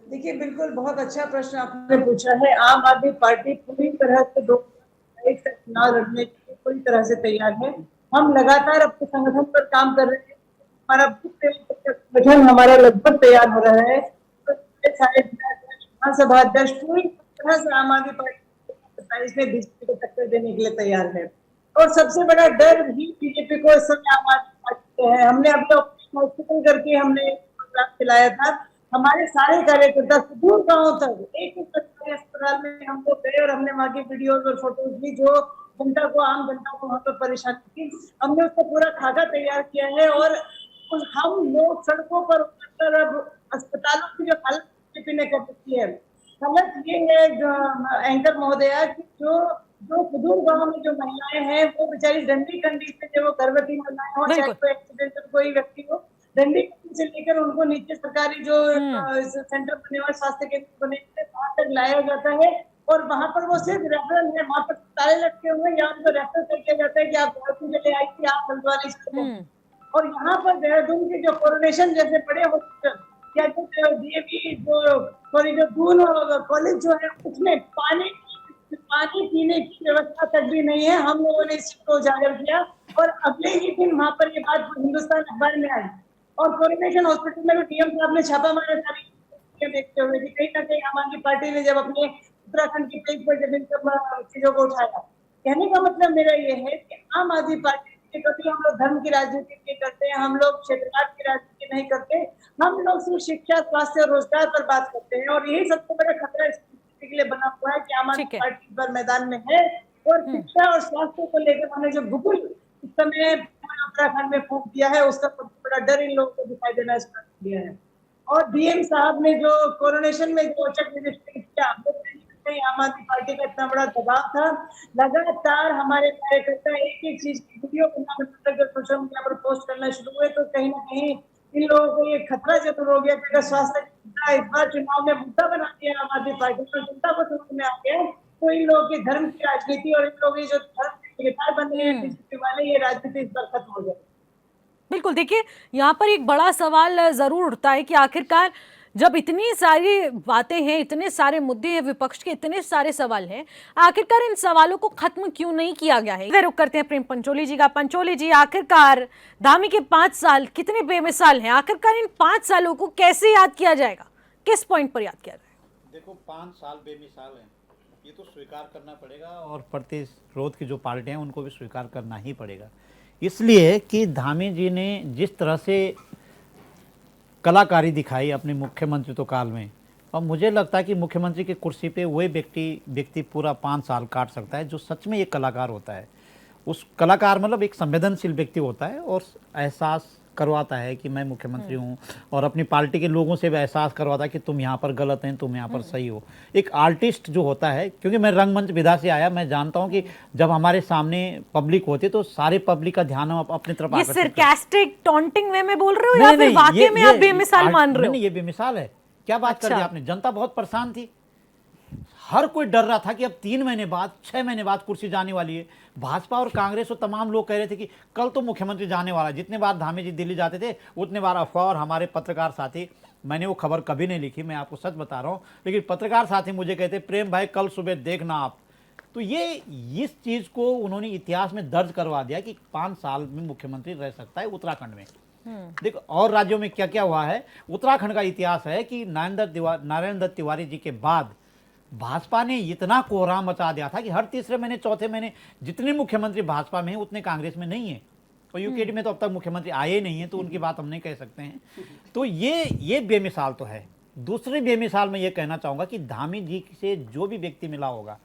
देखिए, बिल्कुल बहुत अच्छा प्रश्न आपने पूछा है। आम आदमी पार्टी पूरी तरह से 2023 तक चुनाव लड़ने के लिए पूरी तरह से तैयार है। हम लगातार अपने संगठन पर काम कर रहे हैं। हमारा संगठन हमारा लगभग तैयार हो रहा है। विधानसभा अध्यक्ष पूरी तरह से आम आदमी पार्टी 27 में बीजेपी को टक्कर देने के लिए तैयार है। और सबसे बड़ा डर भी बीजेपी को इस समय आम आदमी पार्टी का है। हमने अपने ऑपरेशन हॉस्पिटल करके हमने प्रोग्राम चलाया था। हमारे सारे कार्यकर्ता सुदूर गांव तक एक सरकारी अस्पताल में हम लोग गए और हमने वहाँ की वीडियोज और फोटोज ली जो आम जनता को वहाँ पर परेशानी थी। हमने उसका पूरा खाका तैयार किया है और हम लोग सड़कों पर उतरकर अब अस्पतालों की जो हालत बीजेपी ने कर रखी है। हालत ये है एंकर महोदया की, जो सुदूर गांव में जो महिलाएं हैं वो बेचारी डंडी कंडी से, जो वो गर्भवती महिलाएं हो, चाहे कोई एक्सीडेंटल कोई व्यक्ति हो, डंडी से लेकर उनको नीचे सरकारी जो सेंटर बने हुए, स्वास्थ्य केंद्र बने हुए, वहां तक लाया जाता है और वहां पर वो सिर्फ रेफरल है, वहां पर ताले लटके हुए, यहाँ उनको रेफर करके जाता है कि आप देहरादून चले आइए, आप हल्द्वानी चले। और यहाँ पर देहरादून के जो कोरोनेशन जैसे बड़े हॉस्पिटल क्या जो डीएवी जो सॉरी जो दून कॉलेज जो है उसमें पानी पीने की व्यवस्था तक भी नहीं है। हम लोगों ने इस चीज को उजागर किया और अगले ही दिन वहां पर ये बात हिंदुस्तान अखबार में आई और कोरोनेशन हॉस्पिटल में डीएम साहब ने छापा मारा सारी चीजें देखते हुए कि कहीं ना कहीं आम आदमी पार्टी ने जब अपने उत्तराखंड की पेज पर जब इन सब चीजों को उठाया। कहने का मतलब मेरा ये है कि आम आदमी पार्टी के कभी हम लोग धर्म की राजनीति नहीं करते हैं, हम लोग क्षेत्रवाद की राजनीति नहीं करते, हम लोग सिर्फ शिक्षा, स्वास्थ्य और रोजगार पर बात करते हैं और यही सबसे बड़ा खतरा इस के लिए बना हुआ है कि आम आदमी ठीक है। पार्टी पर मैदान में है और शिक्षा और स्वास्थ्य को लेकर हमने जो भूगोल इस समय उत्तराखंड में फूंक दिया है उसका सबसे बड़ा डर इन लोगों को दिखाई देना स्टार्ट किया है। और डीएम साहब ने जो कोरोनेशन में जो औचक निरीक्षण किया, आम आदमी पार्टी का इतना बड़ा दबाव था, लगातार हमारे कार्यकर्ता एक एक चीज की वीडियो बनाकर सोशल मीडिया पर पोस्ट करना शुरू हुए तो कहीं ना कहीं इन लोगों को ये खतरा जरूर हो गया कि अगर स्वास्थ्य इस बार चुनाव में मुद्दा बना दिया आम आदमी पार्टी को, जनता को समझ में आ गया तो इन लोगों की धर्म की राजनीति और इन लोगों की जो धर्म के नेता बन रहे हैं बीजेपी वाले, ये राजनीति इस बार खत्म हो जाए। बिल्कुल, देखिए यहाँ पर एक बड़ा सवाल जरूर उठता है कि आखिरकार जब इतनी सारी बातें हैं, इतने सारे मुद्दे हैं, विपक्ष के इतने सारे सवाल हैं, आखिरकार इन सवालों को खत्म क्यों नहीं किया गया है। इधर रुक करते हैं प्रेम पंचोली जी का। पंचोली जी, आखिरकार धामी के 5 साल कितने बेमिसाल हैं? आखिरकार इन 5 सालों को कैसे याद किया जाएगा, किस पॉइंट पर याद किया जाएगा? देखो 5 साल बेमिसाल हैं, ये तो स्वीकार करना पड़ेगा और प्रतिरोध की जो पार्टियां हैं उनको भी स्वीकार करना ही पड़ेगा। इसलिए कि धामी जी ने जिस तरह से कलाकारी दिखाई अपने मुख्यमंत्रित्व काल में, और मुझे लगता है कि मुख्यमंत्री की कुर्सी पे वही व्यक्ति पूरा 5 साल काट सकता है जो सच में एक कलाकार होता है। उस कलाकार मतलब एक संवेदनशील व्यक्ति होता है और एहसास करवाता है कि मैं मुख्यमंत्री हूँ और अपनी पार्टी के लोगों से भी एहसास करवाता है कि तुम यहाँ पर गलत हैं, तुम यहाँ पर सही हो। एक आर्टिस्ट जो होता है, क्योंकि मैं रंगमंच विधा से आया, मैं जानता हूँ कि जब हमारे सामने पब्लिक होती है तो सारे पब्लिक का ध्यान हम अपनी तरफ ये सरकास्टिक टॉन्टिंग वे में बोल रहे हो या फिर वाकई में आप बेमिसाल मान रहे हो? नहीं, ये बेमिसाल है। क्या बात कर दी आपने। जनता बहुत परेशान थी, हर कोई डर रहा था कि अब 3 महीने बाद 6 महीने बाद कुर्सी जाने वाली है। भाजपा और कांग्रेस और तमाम लोग कह रहे थे कि कल तो मुख्यमंत्री जाने वाला है। जितने बार धामी जी दिल्ली जाते थे उतने बार अफवाह, और हमारे पत्रकार साथी, मैंने वो खबर कभी नहीं लिखी, मैं आपको सच बता रहा हूँ, लेकिन पत्रकार साथी मुझे कहते प्रेम भाई कल सुबह देखना आप। तो ये इस चीज को उन्होंने इतिहास में दर्ज करवा दिया कि 5 साल में मुख्यमंत्री रह सकता है उत्तराखंड में। देखो और राज्यों में क्या क्या हुआ है। उत्तराखंड का इतिहास है कि नारायण दत्त तिवारी जी के बाद भाजपा ने इतना कोहराम मचा दिया था कि हर तीसरे महीने, चौथे महीने जितने मुख्यमंत्री भाजपा में हैं उतने कांग्रेस में नहीं है। और यूकेडी में तो अब तक मुख्यमंत्री आए नहीं है, तो उनकी बात हम नहीं कह सकते हैं। तो ये बेमिसाल तो है। दूसरी बेमिसाल मैं ये कहना चाहूँगा कि धामी जी से जो भी व्यक्ति मिला होगा,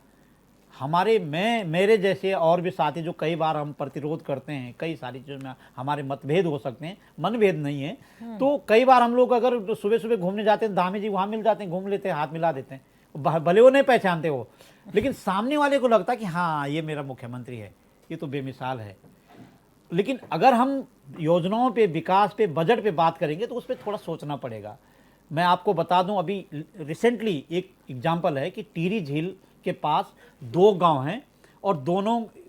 मेरे जैसे और भी साथी जो कई बार हम प्रतिरोध करते हैं, कई सारी चीज़ों में हमारे मतभेद हो सकते हैं, मनभेद नहीं है, तो कई बार हम लोग अगर सुबह सुबह घूमने जाते हैं, धामी जी वहाँ मिल जाते हैं, घूम लेते हैं, हाथ मिला देते हैं, भले वो नहीं पहचानते हो, लेकिन सामने वाले को लगता है कि हाँ ये मेरा मुख्यमंत्री है। ये तो बेमिसाल है। लेकिन अगर हम योजनाओं पे, विकास पे, बजट पे बात करेंगे तो उस पर थोड़ा सोचना पड़ेगा। मैं आपको बता दूं, अभी रिसेंटली एक एग्जांपल है कि टिहरी झील के पास 2 गांव हैं और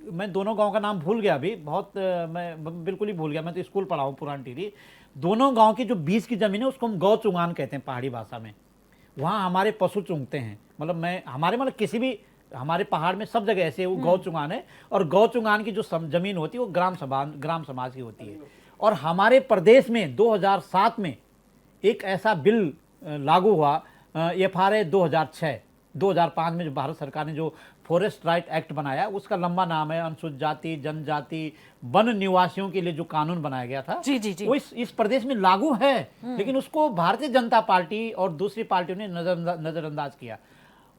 मैं दोनों गांव का नाम भूल गया अभी, मैं बिल्कुल ही भूल गया, मैं तो स्कूल पढ़ा हूँ पुरान टिहरी। दोनों गांव की जो बीच की जमीन है उसको हम गौ चुंगान कहते हैं पहाड़ी भाषा में। वहाँ हमारे पशु चुंगते हैं, मतलब किसी भी हमारे पहाड़ में सब जगह ऐसे वो गौ चुंगान है, और गौ चुंगान की जो जमीन होती है वो ग्राम समाज की होती है। और हमारे प्रदेश में 2007 में एक ऐसा बिल लागू हुआ, FRA 2005 में जो भारत सरकार ने जो फॉरेस्ट राइट एक्ट बनाया, उसका लंबा नाम है अनुसूचित जाति, जनजाति, वन निवासियों के लिए जो कानून बनाया गया था, जी। वो इस प्रदेश में लागू है, लेकिन उसको भारतीय जनता पार्टी और दूसरी पार्टियों ने नजरअंदाज किया।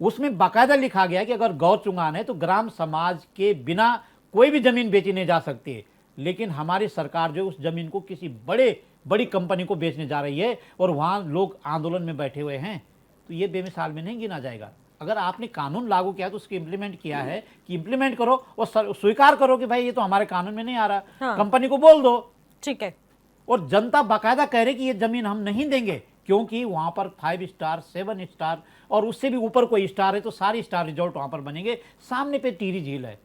उसमें बाकायदा लिखा गया कि अगर गौ चुंगान है तो ग्राम समाज के बिना कोई भी जमीन बेची नहीं जा सकती है। लेकिन हमारी सरकार जो उस जमीन को किसी बड़ी कंपनी को बेचने जा रही है और वहां लोग आंदोलन में बैठे हुए हैं, तो ये बेमिसाल में नहीं गिना जाएगा। अगर आपने कानून लागू किया तो उसको इम्प्लीमेंट किया है कि इम्प्लीमेंट करो और स्वीकार करो कि भाई ये तो हमारे कानून में नहीं आ रहा। हाँ। कंपनी को बोल दो, ठीक है। और जनता बाकायदा कह रही कि ये जमीन हम नहीं देंगे, क्योंकि वहां पर 5 स्टार, 7 स्टार और उससे भी ऊपर कोई स्टार है तो सारी स्टार रिजॉर्ट वहां पर बनेंगे। सामने पे टिहरी झील है।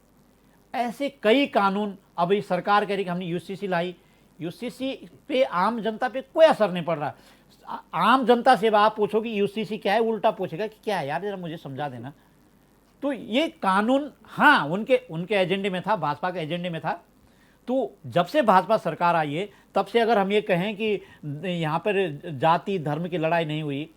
ऐसे कई कानून अभी सरकार कह रही कि हमने यूसीसी लाई, यूसीसी पे आम जनता पे कोई असर नहीं पड़ रहा। आम जनता से आप पूछो कि यूसीसी क्या है, उल्टा पूछेगा कि क्या है यार, जरा मुझे समझा देना। तो ये कानून हाँ उनके एजेंडे में था, भाजपा के एजेंडे में था। तो जब से भाजपा सरकार आई है तब से अगर हम ये कहें कि यहाँ पर जाति धर्म की लड़ाई नहीं हुई,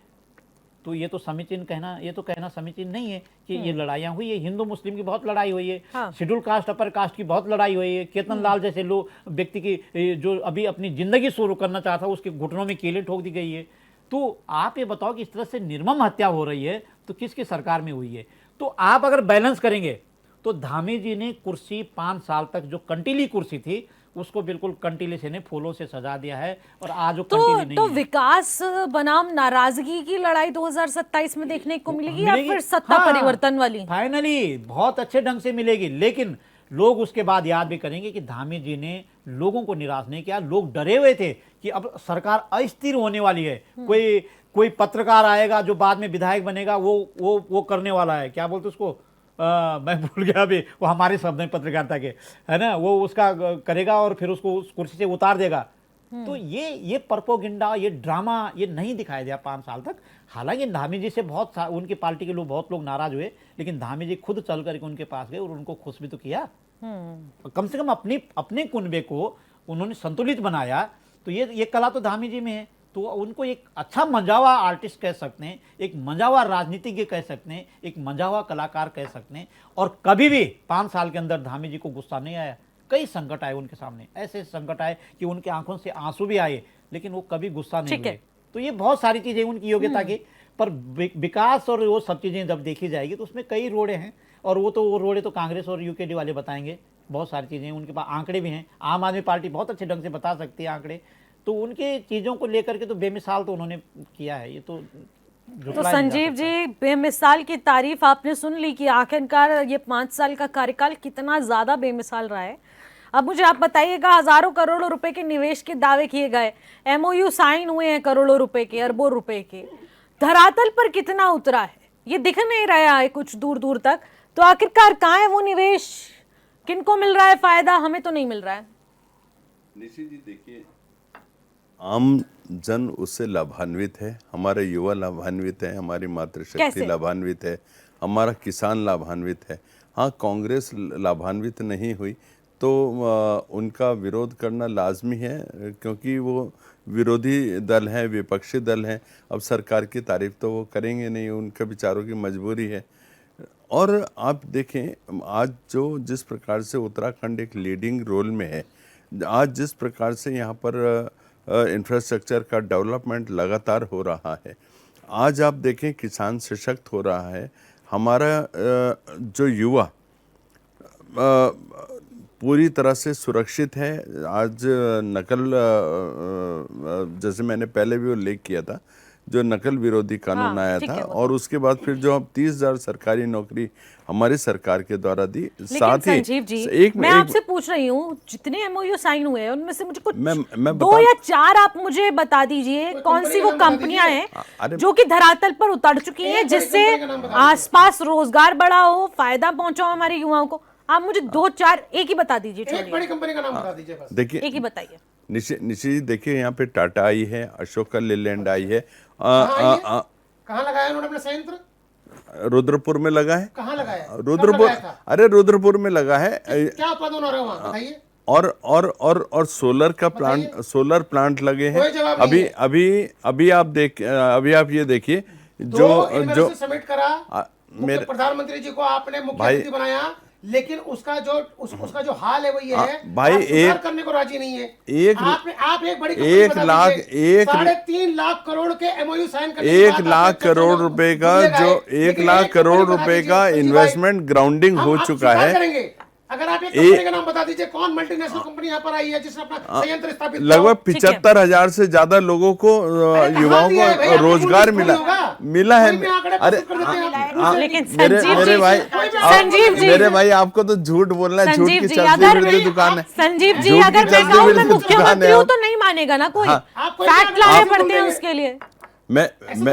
तो ये तो कहना समीचीन नहीं है कि ये लड़ाइयाँ हुई है। हिंदू मुस्लिम की बहुत लड़ाई हुई है, हाँ। शेड्यूल कास्ट अपर कास्ट की बहुत लड़ाई हुई है। केतन लाल जैसे लोग व्यक्ति की जो अभी अपनी जिंदगी शुरू करना चाहता, उसके घुटनों में कीलें ठोक दी गई है। तो आप ये बताओ कि इस तरह से निर्मम हत्या हो रही है तो किसकी सरकार में हुई है? तो आप अगर बैलेंस करेंगे तो धामी जी ने कुर्सी 5 साल तक जो कंटीली कुर्सी थी उसको बिल्कुल कंटीले से ने फूलों से सजा दिया है, और आज वो कंटीली नहीं तो है। विकास बनाम नाराजगी की लड़ाई 2027 में देखने को मिलेगी या मिलेगी। फिर सत्ता हाँ, परिवर्तन वाली? फाइनली बहुत अच्छे ढंग से मिलेगी, लेकिन लोग उसके बाद याद भी करेंगे कि धामी जी ने लोगों को निराश नहीं किया। लोग डरे हुए थे कि अब सरकार अस्थिर होने वाली है, कोई पत्रकार आएगा जो बाद में विधायक बनेगा, वो करने वाला है, क्या बोलते उसको, मैं भूल गया अभी, वो हमारे शब्द हैं पत्रकारिता के, है ना, वो उसका करेगा और फिर उसको उस कुर्सी से उतार देगा। तो ये प्रोपेगेंडा, ये ड्रामा ये नहीं दिखाया दिया 5 साल तक। हालांकि धामी जी से उनकी पार्टी के लोग बहुत लोग नाराज हुए, लेकिन धामी जी खुद चल करके उनके पास गए और उनको खुश भी तो किया। कम से कम अपने कुनबे को उन्होंने संतुलित बनाया। तो ये कला तो धामी जी में है। तो उनको एक अच्छा मंझावा आर्टिस्ट कह सकते हैं, एक मंझावा राजनीतिज्ञ कह सकते हैं, एक मंझावा कलाकार कह सकते हैं। और कभी भी 5 साल के अंदर धामी जी को गुस्सा नहीं आया। कई संकट आए उनके सामने, ऐसे संकट आए कि उनके आंखों से आंसू भी आए, लेकिन वो कभी गुस्सा नहीं हुए। तो ये बहुत सारी चीजें उनकी योग्यता की, पर विकास और वो सब चीजें जब देखी जाएगी तो उसमें कई रोड़े हैं, और वो रोड़े तो कांग्रेस और यूकेडी वाले बताएंगे। बहुत सारी चीजें उनके पास आंकड़े भी हैं, आम आदमी पार्टी बहुत अच्छे ढंग से बता सकती है आंकड़े। तो उनके चीजों को लेकर के तो बेमिसाल तो उन्होंने किया है। ये तो संजीव जी, बेमिसाल की तारीफ आपने सुन ली कि आखिरकार ये 5 साल का कार्यकाल कितना ज्यादा बेमिसाल रहा है। अब मुझे आप बताइएगा, हजारों करोड़ों रुपए के निवेश के दावे किए गए, एमओयू साइन हुए हैं करोड़ों रुपए के, अरबों रुपए के, धरातल पर कितना उतरा है ये दिख नहीं रहा है कुछ दूर दूर तक। तो आखिरकार कहाँ है वो निवेश, किनको मिल रहा है फायदा? हमें तो नहीं मिल रहा है। निशी जी देखिए, आम जन उससे लाभान्वित है, हमारे युवा लाभान्वित है, हमारी मातृशक्ति लाभान्वित है, हमारा किसान लाभान्वित है। हाँ, कांग्रेस लाभान्वित नहीं हुई तो उनका विरोध करना लाजमी है, क्योंकि वो विरोधी दल है, विपक्षी दल हैं। अब सरकार की तारीफ तो वो करेंगे नहीं, उनके बेचारों की मजबूरी है। और आप देखें आज जिस प्रकार से उत्तराखंड एक लीडिंग रोल में है, आज जिस प्रकार से यहाँ पर इंफ्रास्ट्रक्चर का डेवलपमेंट लगातार हो रहा है, आज आप देखें किसान सशक्त हो रहा है, हमारा जो युवा पूरी तरह से सुरक्षित है। आज नकल, जैसे मैंने पहले भी उल्लेख किया था, जो नकल विरोधी कानून आया था, और उसके बाद फिर जो अब 30,000 सरकारी नौकरी हमारी सरकार के द्वारा दी। साथ ही संजीव जी, मैं आपसे पूछ रही हूँ, जितने एमओयू साइन हुए हैं उनमें से मुझे कुछ मैं 2 या 4 आप मुझे बता दीजिए, कौन सी वो कंपनियां हैं जो कि धरातल पर उतर चुकी हैं, जिससे आसपास रोजगार बढ़ा हो, फायदा पहुंचा हो हमारे युवाओं को। आप मुझे 2-4 एक ही बता दीजिए, एक बड़ी कंपनी का नाम बता दीजिए बस। देखिए, एक ही बताइए। निशी देखिए, यहाँ पे टाटा आई है, अशोका लेलैंड आई है। कहाँ लगाया उन्होंने अपना संयंत्र? रुद्रपुर में लगा है। कहाँ लगाया? रुद्रपुर, अरे रुद्रपुर में लगा है। क्या उत्पादन हो रहा है वहाँ बताइए। और सोलर प्लांट लगे हैं। अभी आप ये देखिए, जो समिट करा, मेरे प्रधानमंत्री जी को आपने मुख्यमंत्री बनाया, लेकिन उसका जो हाल है वो ये है भाई, एक करने को राजी नहीं है। आप एक बड़ी 3.5 लाख करोड़ के एमओयू साइन करने 1 लाख करोड़ रुपए का, जो 1 लाख करोड़ रुपए का इन्वेस्टमेंट ग्राउंडिंग हो चुका है। अगर आप एक कंपनी का नाम बता दीजिए, कौन मल्टीनेशनल कंपनी यहाँ पर आई है जिसने अपना संयंत्र स्थापित किया? लगभग 75,000 से ज्यादा लोगों को, युवाओं को रोजगार मिला है। अरे लेकिन मेरे भाई, आपको तो झूठ बोलना है, झूठ की चलती फिरती दुकान है। संजीव जी, अगर मैं कहूं मैं मुख्यमंत्री हूं तो नहीं मानेगा ना कोई, फैक्ट लाने पड़ते हैं उसके लिए। मैं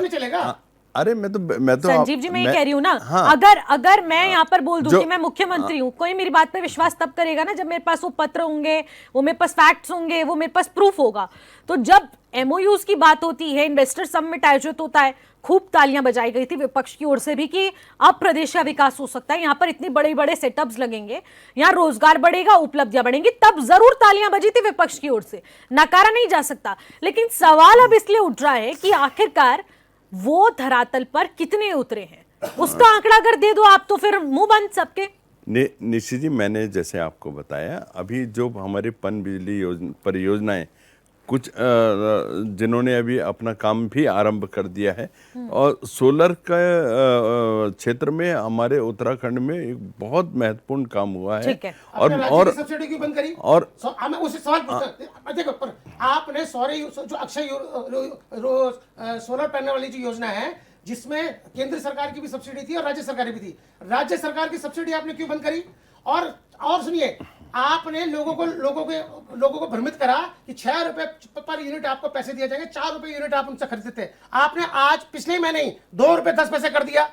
चलेगा। अरे मैं तो संजीव जी, मैं ये कह रही हूँ ना, हाँ, अगर मैं यहाँ पर बोल दूं जो- कि मैं मुख्यमंत्री हूँ, कोई मेरी बात पे विश्वास तब करेगा ना जब मेरे पास वो पत्र होंगे, वो मेरे पास फैक्ट्स होंगे, वो मेरे पास प्रूफ होगा। तो जब एमओयूज की बात होती है, इन्वेस्टर समिट आयोजित होता है, खूब तालियां बजाई गई थी विपक्ष की ओर से भी कि अब प्रदेश का विकास हो सकता है, यहाँ पर इतने बड़े बड़े सेटअप्स लगेंगे, यहाँ रोजगार बढ़ेगा, उपलब्धियां बढ़ेंगी, तब जरूर तालियां बजी थी विपक्ष की ओर से, नकारा नहीं जा सकता। लेकिन सवाल अब इसलिए उठ रहा है कि आखिरकार वो धरातल पर कितने उतरे हैं, उसका आंकड़ा अगर दे दो आप तो फिर मुंह बंद सबके। निश्चित जी, मैंने जैसे आपको बताया, अभी जो हमारे पन बिजली परियोजनाएं कुछ जिन्होंने अभी अपना काम भी आरंभ कर दिया है, और सोलर का क्षेत्र में हमारे उत्तराखंड में एक बहुत महत्वपूर्ण काम हुआ है। ठीक है। और सब्सिडी क्यों बंद करी? और मैं उससे सवाल पूछता, देखो, पर आपने जो अक्षय सोलर पैनल वाली जो योजना है, जिसमें केंद्र सरकार की भी सब्सिडी थी और राज्य सरकार की भी थी, राज्य सरकार की सब्सिडी आपने क्यों बंद करी? और सुनिए, आपने लोगों को भ्रमित करा कि 6 रुपए पर यूनिट आपको पैसे दिए जाएंगे, 4 रुपए यूनिट आप उनसे खरीदते थे। आपने आज पिछले महीने ही 2 रुपए 10 पैसे कर दिया।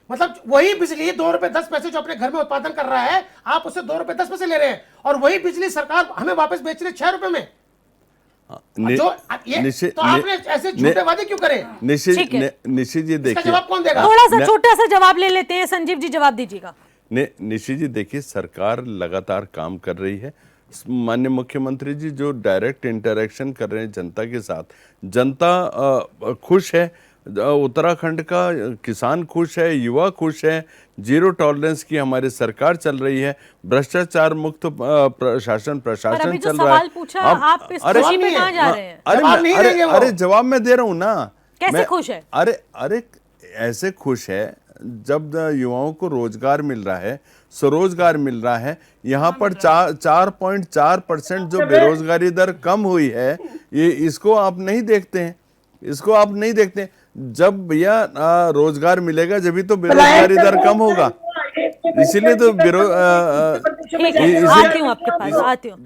मतलब वही बिजली 2 रुपए 10 पैसे जो अपने घर में उत्पादन कर रहा है, आप उससे 2 रुपए 10 पैसे ले रहे हैं, और वही बिजली सरकार हमें वापस बेच रही है 6 रुपए में। तो आपने ऐसे झूठे वादे क्यों करे? निश्चित जी देखिए, जवाब कौन देगा? थोड़ा सा छोटा सा जवाब ले लेते हैं, संजीव जी जवाब दीजिएगा। निश्चित जी देखिए, सरकार लगातार काम कर रही है। माननीय मुख्यमंत्री जी जो डायरेक्ट इंटरेक्शन कर रहे हैं जनता के साथ, जनता खुश है, उत्तराखंड का किसान खुश है, युवा खुश है, जीरो टॉलरेंस की हमारी सरकार चल रही है, भ्रष्टाचार मुक्त प्रशासन चल रहा है। पूछा, आप इस खुशी में कहां जा रहे हैं? अरे जवाब मैं दे रहा हूं ना। कैसे खुश है? अरे ऐसे खुश है जब युवाओं को रोजगार मिल रहा है, स्वरोजगार मिल रहा है। यहाँ पर 4.4% जो बेरोजगारी दर कम हुई है, ये इसको आप नहीं देखते हैं। जब भैया रोजगार मिलेगा जभी तो बेरोजगारी दर कम होगा। इसीलिए तो आती हूँ आपके पास, आती हूँ।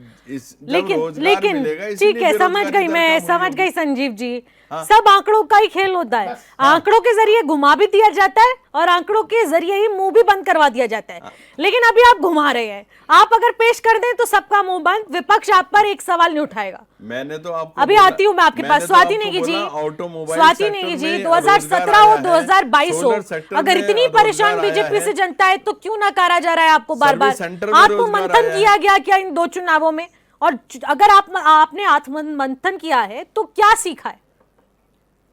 लेकिन ठीक है, समझ गई संजीव जी। सब आंकड़ों का ही खेल होता है, आंकड़ों के जरिए घुमा भी दिया जाता है और आंकड़ों के जरिए ही मुंह भी बंद करवा दिया जाता है। लेकिन अभी आप घुमा रहे हैं, आप अगर पेश कर दें तो सबका मुंह बंद, विपक्ष आप पर एक सवाल नहीं उठाएगा। मैंने तो आपको अभी आती हूँ मैं आपके पास। स्वाति नेगी जी, 2017 और 2022 हो, अगर इतनी परेशान बीजेपी से जनता है तो क्यों नकारा जा रहा है आपको बार बार? आपको मंथन किया गया क्या इन 2 चुनावों में? और अगर आपने आत्ममंथन किया है तो क्या सीखा है?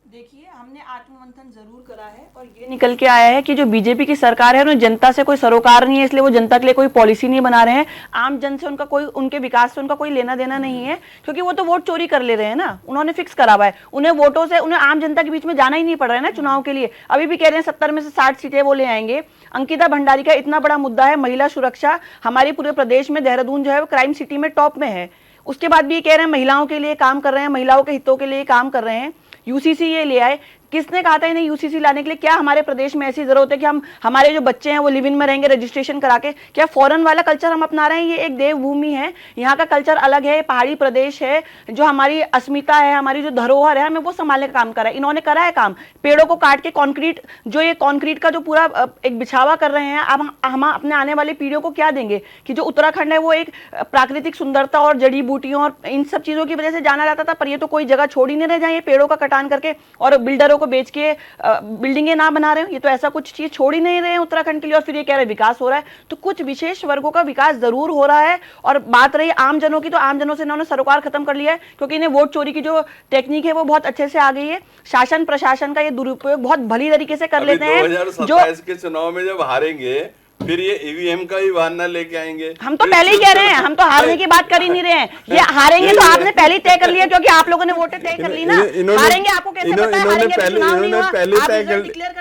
देखिए, हमने आत्ममंथन जरूर करा है और ये निकल के आया है कि जो बीजेपी की सरकार है उन्हें जनता से कोई सरोकार नहीं है, इसलिए वो जनता के लिए कोई पॉलिसी नहीं बना रहे हैं। आम जन से उनके विकास से उनका कोई लेना देना नहीं है, क्योंकि वो तो वोट चोरी कर ले रहे हैं ना। उन्होंने फिक्स करा हुआ है, उन्हें वोटों से, उन्हें आम जनता के बीच में जाना ही नहीं पड़ रहा है ना चुनाव के लिए। अभी भी कह रहे हैं 70 में से 60 सीटें वो ले आएंगे। अंकिता भंडारी का इतना बड़ा मुद्दा है, महिला सुरक्षा, हमारे पूरे प्रदेश में देहरादून जो है वो क्राइम सिटी में टॉप में है। उसके बाद भी ये कह रहे हैं महिलाओं के लिए काम कर रहे हैं, महिलाओं के हितों के लिए काम कर रहे हैं। यूसीसी ये ले आए, किसने कहा था इन्हें यूसीसी लाने के लिए? क्या हमारे प्रदेश में ऐसी जरूरत है कि हमारे जो बच्चे हैं वो लिव इन में रहेंगे रजिस्ट्रेशन करा के? क्या फॉरेन वाला कल्चर हम अपना रहे हैं? ये एक देवभूमि है, यहाँ का कल्चर अलग है, पहाड़ी प्रदेश है, जो हमारी अस्मिता है, हमारी जो धरोहर है, हमें वो संभालने का काम करा है। इन्होंने करा है काम, पेड़ों को काट के कंक्रीट का जो पूरा एक बिछावा कर रहे हैं। अब हम अपने आने वाली पीढ़ियों को क्या देंगे? कि जो उत्तराखंड है वो एक प्राकृतिक सुंदरता और जड़ी बूटियों और इन सब चीजों की वजह से जाना जाता था, पर ये तो कोई जगह छोड़ ही नहीं रहे जहाँ ये पेड़ों का कटान करके और बिल्डरों को बेच के बिल्डिंगें ना बना रहे हो। ये तो ऐसा कुछ चीज छोड़ ही नहीं रहे हैं उत्तराखंड के लिए, और फिर ये कह रहे विकास हो रहा है। तो कुछ विशेष वर्गों का विकास जरूर हो रहा है। और बात रही आम जनों की, तो आम जनों से इन्होंने सरोकार खत्म कर लिया है, क्योंकि इन्हें वोट चोरी की जो टेक्निक है वो बहुत अच्छे से आ गई है। शासन प्रशासन का ये दुरुपयोग बहुत भली तरीके से कर लेते हैं। 2027 के चुनाव में जब हारेंगे फिर ये ईवीएम का ही बहाना लेके आएंगे। हम तो पहले ही कह रहे हैं, हम तो हारने की बात कर ही नहीं रहे हैं। ये हारेंगे तो आपने पहले ही तय कर लिया, क्योंकि आप लोगों ने वोटें तय कर ली ना। हारेंगे आपको कैसे पता है?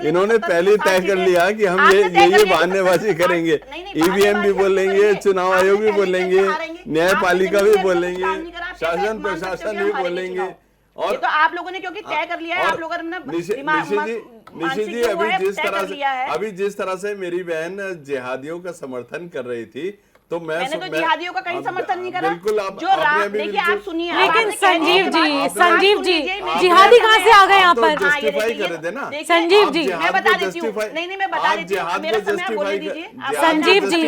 इन्होंने पहले तय कर लिया कि हम ये बहानेबाजी करेंगे। ईवीएम भी बोलेंगे, चुनाव आयोग भी बोलेंगे, न्यायपालिका भी बोलेंगे, शासन प्रशासन भी बोलेंगे। और ये तो आप लोगों ने क्योंकि तय कर लिया है, आप लोगों ने निशित जी अभी जिस तरह से मेरी बहन जिहादियों का समर्थन कर रही थी, तो मैंने तो जिहादियों का कहीं समर्थन नहीं करा। बिल्कुल जो राम, देखिए आप सुनिए, लेकिन संजीव जी जिहादी कहाँ से आ गए यहाँ पर? जस्टिफाई कर देते ना संजीव जी, मैं बता देती हूँ, नहीं मैं बता देती हूँ, मेरा समय बोलने दीजिए। संजीव जी,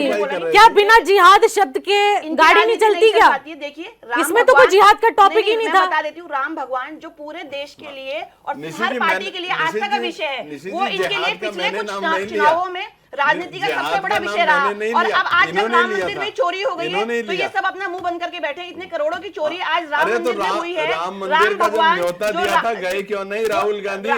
क्या बिना जिहाद शब्द के गाड़ी नहीं चलती क्या? देखिए इसमें तो कोई जिहाद का टॉपिक ही नहीं था। मैं बता देती हूँ, राम भगवान जो पूरे देश के लिए और हर पार्टी के लिए आस्था का विषय है, वो इनके लिए पिछले कुछ चुनावों में राजनीति का सबसे बड़ा विषय रहा। और अब आज जब राम मंदिर में चोरी हो गई है तो ये सब अपना मुंह बंद करके बैठे। इतने करोड़ों की चोरी आज राम मंदिर में हुई है। राम मंदिर का जब न्योता दिया था, गए क्यों नहीं राहुल गांधी,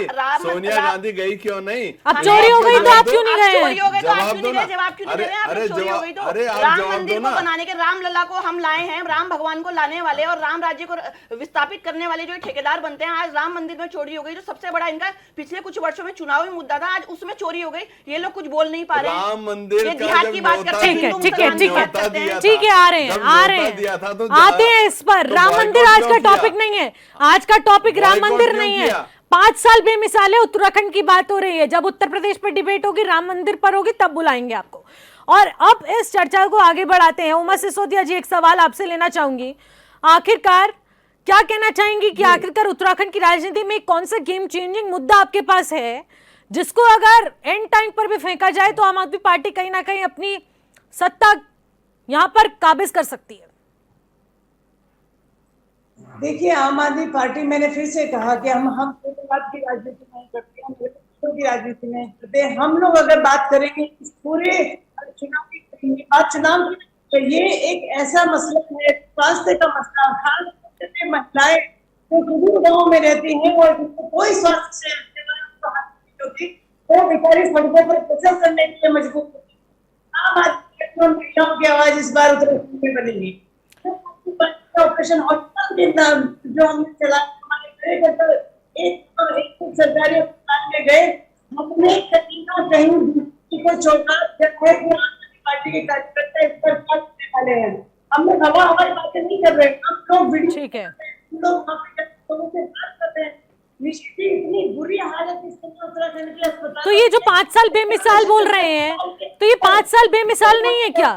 सोनिया गांधी गई क्यों नहीं? अब चोरी हो गई तो आप क्यों नहीं गए? चोरी हो गई तो आप क्यों नहीं गए? जवाब क्यों नहीं दे रहे हैं? आप चोरी हो गई तो राम मंदिर को बनाने के, राम लला को हम लाए हैं, राम भगवान को लाने वाले और राम राज्य को विस्थापित करने वाले जो ठेकेदार बनते हैं, आज राम मंदिर में चोरी हो गई। जो सबसे बड़ा इनका पिछले कुछ वर्षों में चुनावी मुद्दा था, आज उसमें चोरी हो गई। ये लोग कुछ बोल नहीं पा रहे हैं। जिहाद की बात करते हैं, ठीक है, आ रहे हैं आते हैं इस पर। राम मंदिर आज का टॉपिक नहीं है, आज का टॉपिक राम मंदिर नहीं है। 5 साल बेमिसाल उत्तराखंड की बात हो रही है। जब उत्तर प्रदेश पर डिबेट होगी, राम मंदिर पर होगी, तब बुलाएंगे आपको। और अब इस चर्चा को आगे बढ़ाते हैं। उमा सिसोदिया जी, एक सवाल आपसे लेना चाहूंगी। आखिरकार क्या कहना चाहेंगी कि आखिरकार उत्तराखंड की राजनीति में कौन सा गेम चेंजिंग मुद्दा आपके पास है जिसको अगर एंड टाइम पर भी फेंका जाए तो आम आदमी पार्टी कहीं ना कहीं अपनी सत्ता यहां पर काबिज कर सकती है? देखिए, आम आदमी पार्टी, मैंने फिर से कहा कि हम बात की राजनीति नहीं करते, हम की राजनीति नहीं करते। हम लोग अगर बात करेंगे इस पूरे चुनाव की बात, चुनाव की, तो ये एक ऐसा मसला है, स्वास्थ्य का मसला। खास तौर से महिलाएं जो सुदूर गाँव में रहती हैं और कोई स्वास्थ्य से वो बेचारी सड़कों पर प्रसव करने के लिए मजबूर होती है। आम आदमी महिलाओं की आवाज इस बार उत्तराखंड में बनेगी। ऑपरेशन हॉस्पिटल के नाम जो हमने चला, हमारे एक सरकारी अस्पताल में गए, हमने कहीं ना कहीं को चौंका पार्टी के कार्यकर्ता इस पर क्या करने वाले हैं। हमने हमारी बातें नहीं कर रहे, हम लोग वीडियो, ठीक है, लोग लोगों से बात कर रहे हैं। इतनी बुरी हालत इस उत्तराखंड के अस्पताल। तो ये जो 5 साल बेमिसाल बोल रहे हैं, तो ये 5 साल बेमिसाल नहीं है क्या?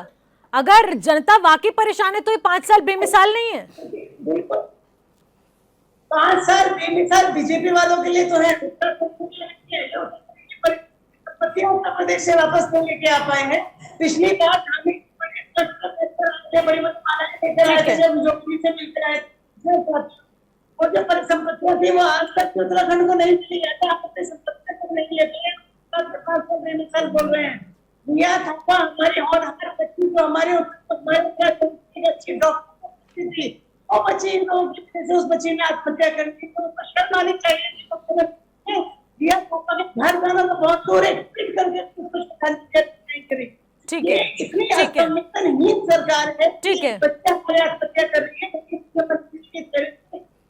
अगर जनता वाकई परेशान है तो ये 5 साल बेमिसाल नहीं है? बिल्कुल 5 साल बेमिसाल बीजेपी वालों के लिए तो है। उत्तर प्रदेश से वापस नहीं लेके आ पाए हैं। पिछली बार बड़ी से मिलते आए, और जो परिसंपत्तियां थी वो आज तक उत्तराखंड को नहीं मिली है। आप अपनी संपत्ति को नहीं लेते, बेमिसाल बोल रहे हैं। दिया था हमारी, और हमारे बच्ची जो हमारे अच्छी डॉक्टर थी, वो बच्ची इन लोगों की वजह से उस बच्ची ने आत्महत्या कर दी। तो शर्म आनी चाहिए। दिया घर जाना तो बहुत दूर है, करके नहीं करी। ठीक है, ठीक है, सरकार है, ठीक है, बच्चा हमारे आत्महत्या कर रही है,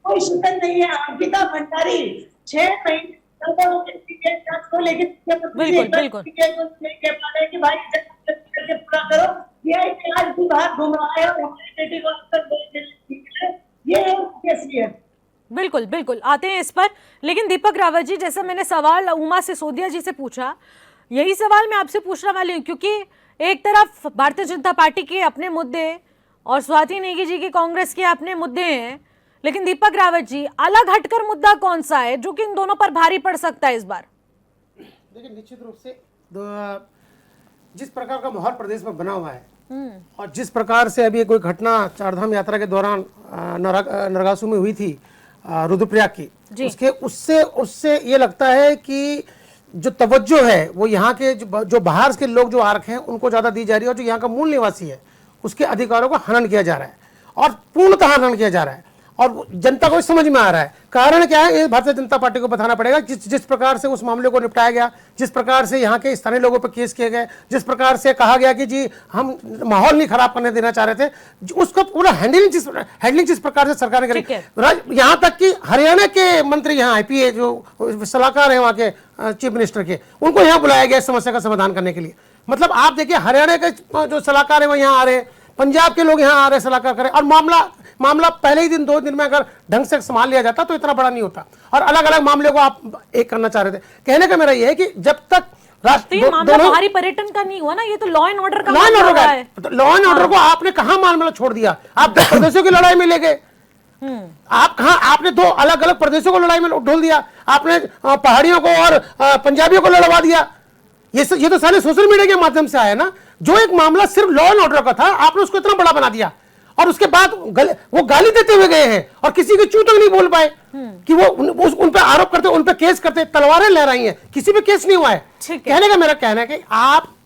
कोई शिकन नहीं है। अंकिता भंडारी 6 महीने को लेकर कि भाई पूरा करो, ये आज भी बाहर घूम रहा है और हमारी बेटी को ये बिल्कुल बिल्कुल आते हैं इस पर। लेकिन दीपक रावत जी, जैसा मैंने सवाल उमा सिसोदिया जी से पूछा, यही सवाल मैं आपसे पूछने वाली हूँ, क्योंकि एक तरफ भारतीय जनता पार्टी के अपने मुद्दे और स्वाति नेगी जी के कांग्रेस के अपने मुद्दे हैं, लेकिन दीपक रावत जी, अलग हटकर मुद्दा कौन सा है जो कि इन दोनों पर भारी पड़ सकता है इस बार? देखिए, निश्चित रूप से जिस प्रकार का माहौल प्रदेश में बना हुआ है और जिस प्रकार से अभी कोई घटना चारधाम यात्रा के दौरान नरगासू में हुई थी, रुद्रप्रयाग की, उससे ये लगता है कि जो तवज्जो है वो यहाँ के जो बाहर के लोग जो आ रखे हैं उनको ज्यादा दी जा रही है, और जो यहाँ का मूल निवासी है उसके अधिकारों का हनन किया जा रहा है, और पूर्णतः हनन किया जा रहा है। और जनता को समझ में आ रहा है। कारण क्या है, ये भारतीय जनता पार्टी को बताना पड़ेगा। जिस प्रकार से उस मामले को निपटाया गया, जिस प्रकार से यहाँ के स्थानीय लोगों पर केस किए गए, जिस प्रकार से कहा गया कि जी हम माहौल नहीं खराब करने देना चाह रहे थे, उसको पूरा हैंडलिंग जिस प्रकार से सरकार ने करी। यहाँ तक कि हरियाणा के मंत्री यहाँ आईपीए जो सलाहकार है वहाँ के चीफ मिनिस्टर के, उनको यहाँ बुलाया गया इस समस्या का समाधान करने के लिए। मतलब आप देखिए, हरियाणा के जो सलाहकार है वो यहाँ आ रहे हैं, पंजाब के लोग यहाँ आ रहे हैं सलाहकार करें, और मामला पहले ही दिन 2 दिन में अगर ढंग से संभाल लिया जाता तो इतना बड़ा नहीं होता। और अलग अलग मामले को आप एक करना चाह रहे थे। कहने का मेरा यह है कि जब तक तो ये मामला बाहरी पर्यटन का नहीं हुआ ना, ये तो लॉ एंड ऑर्डर का लॉ एंड मामला ऑर्डर हुआ है। का, लॉ एंड ऑर्डर को आपने कहां मामला छोड़ दिया? आप 10 प्रदेशों की लड़ाई में ले गए, आप कहा, आपने 2 अलग अलग प्रदेशों को लड़ाई में ढोल दिया, आपने पहाड़ियों को और पंजाबियों को लड़वा दिया। ये तो सारे सोशल मीडिया के माध्यम से आया ना। जो एक मामला सिर्फ लॉ एंड ऑर्डर का था, आपने उसको इतना बड़ा बना दिया, और उसके बाद वो गाली देते हुए गए हैं और किसी की चूं तक नहीं बोल पाए कि वो उन पे आरोप करते, उन पे केस करते, तलवारें लहराई हैं, किसी पे केस नहीं हुआ है। कहने का मेरा कहना है कि आप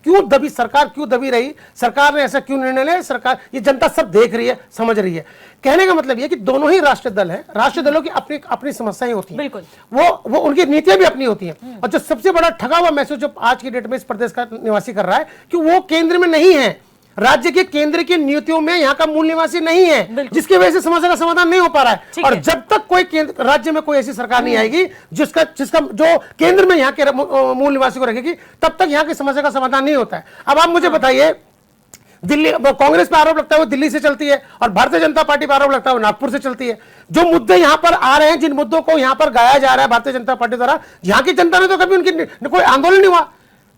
सरकार क्यों दबी रही, सरकार ने ऐसा क्यों निर्णय लिया, सरकार, ये जनता सब देख रही है, समझ रही है। कहने का मतलब ये कि दोनों ही राष्ट्रीय दल है, राष्ट्रीय दलों की अपनी अपनी समस्याएं होती हैं, बिल्कुल, वो उनकी नीतियां भी अपनी होती हैं। और जो सबसे बड़ा ठगा हुआ मैसेज जो आज की डेट में इस प्रदेश का निवासी कर रहा है कि वो केंद्र में नहीं है, राज्य के केंद्र की नीतियों में यहाँ का मूल निवासी नहीं है, जिसकी वजह से समस्या का समाधान नहीं हो पा रहा है। और जब तक कोई राज्य में कोई ऐसी सरकार नहीं आएगी जिसका जो केंद्र में यहाँ के मूल निवासी को रखेगी, तब तक यहाँ की समस्या का समाधान नहीं होता है। अब आप मुझे बताइए, दिल्ली कांग्रेस पे आरोप लगता है वो दिल्ली से चलती है, और भारतीय जनता पार्टी पे आरोप लगता है वो नागपुर से चलती है। जो मुद्दे यहाँ पर आ रहे हैं, जिन मुद्दों को यहाँ पर गाया जा रहा है भारतीय जनता पार्टी द्वारा, यहाँ की जनता ने तो कभी उनकी कोई आंदोलन नहीं हुआ,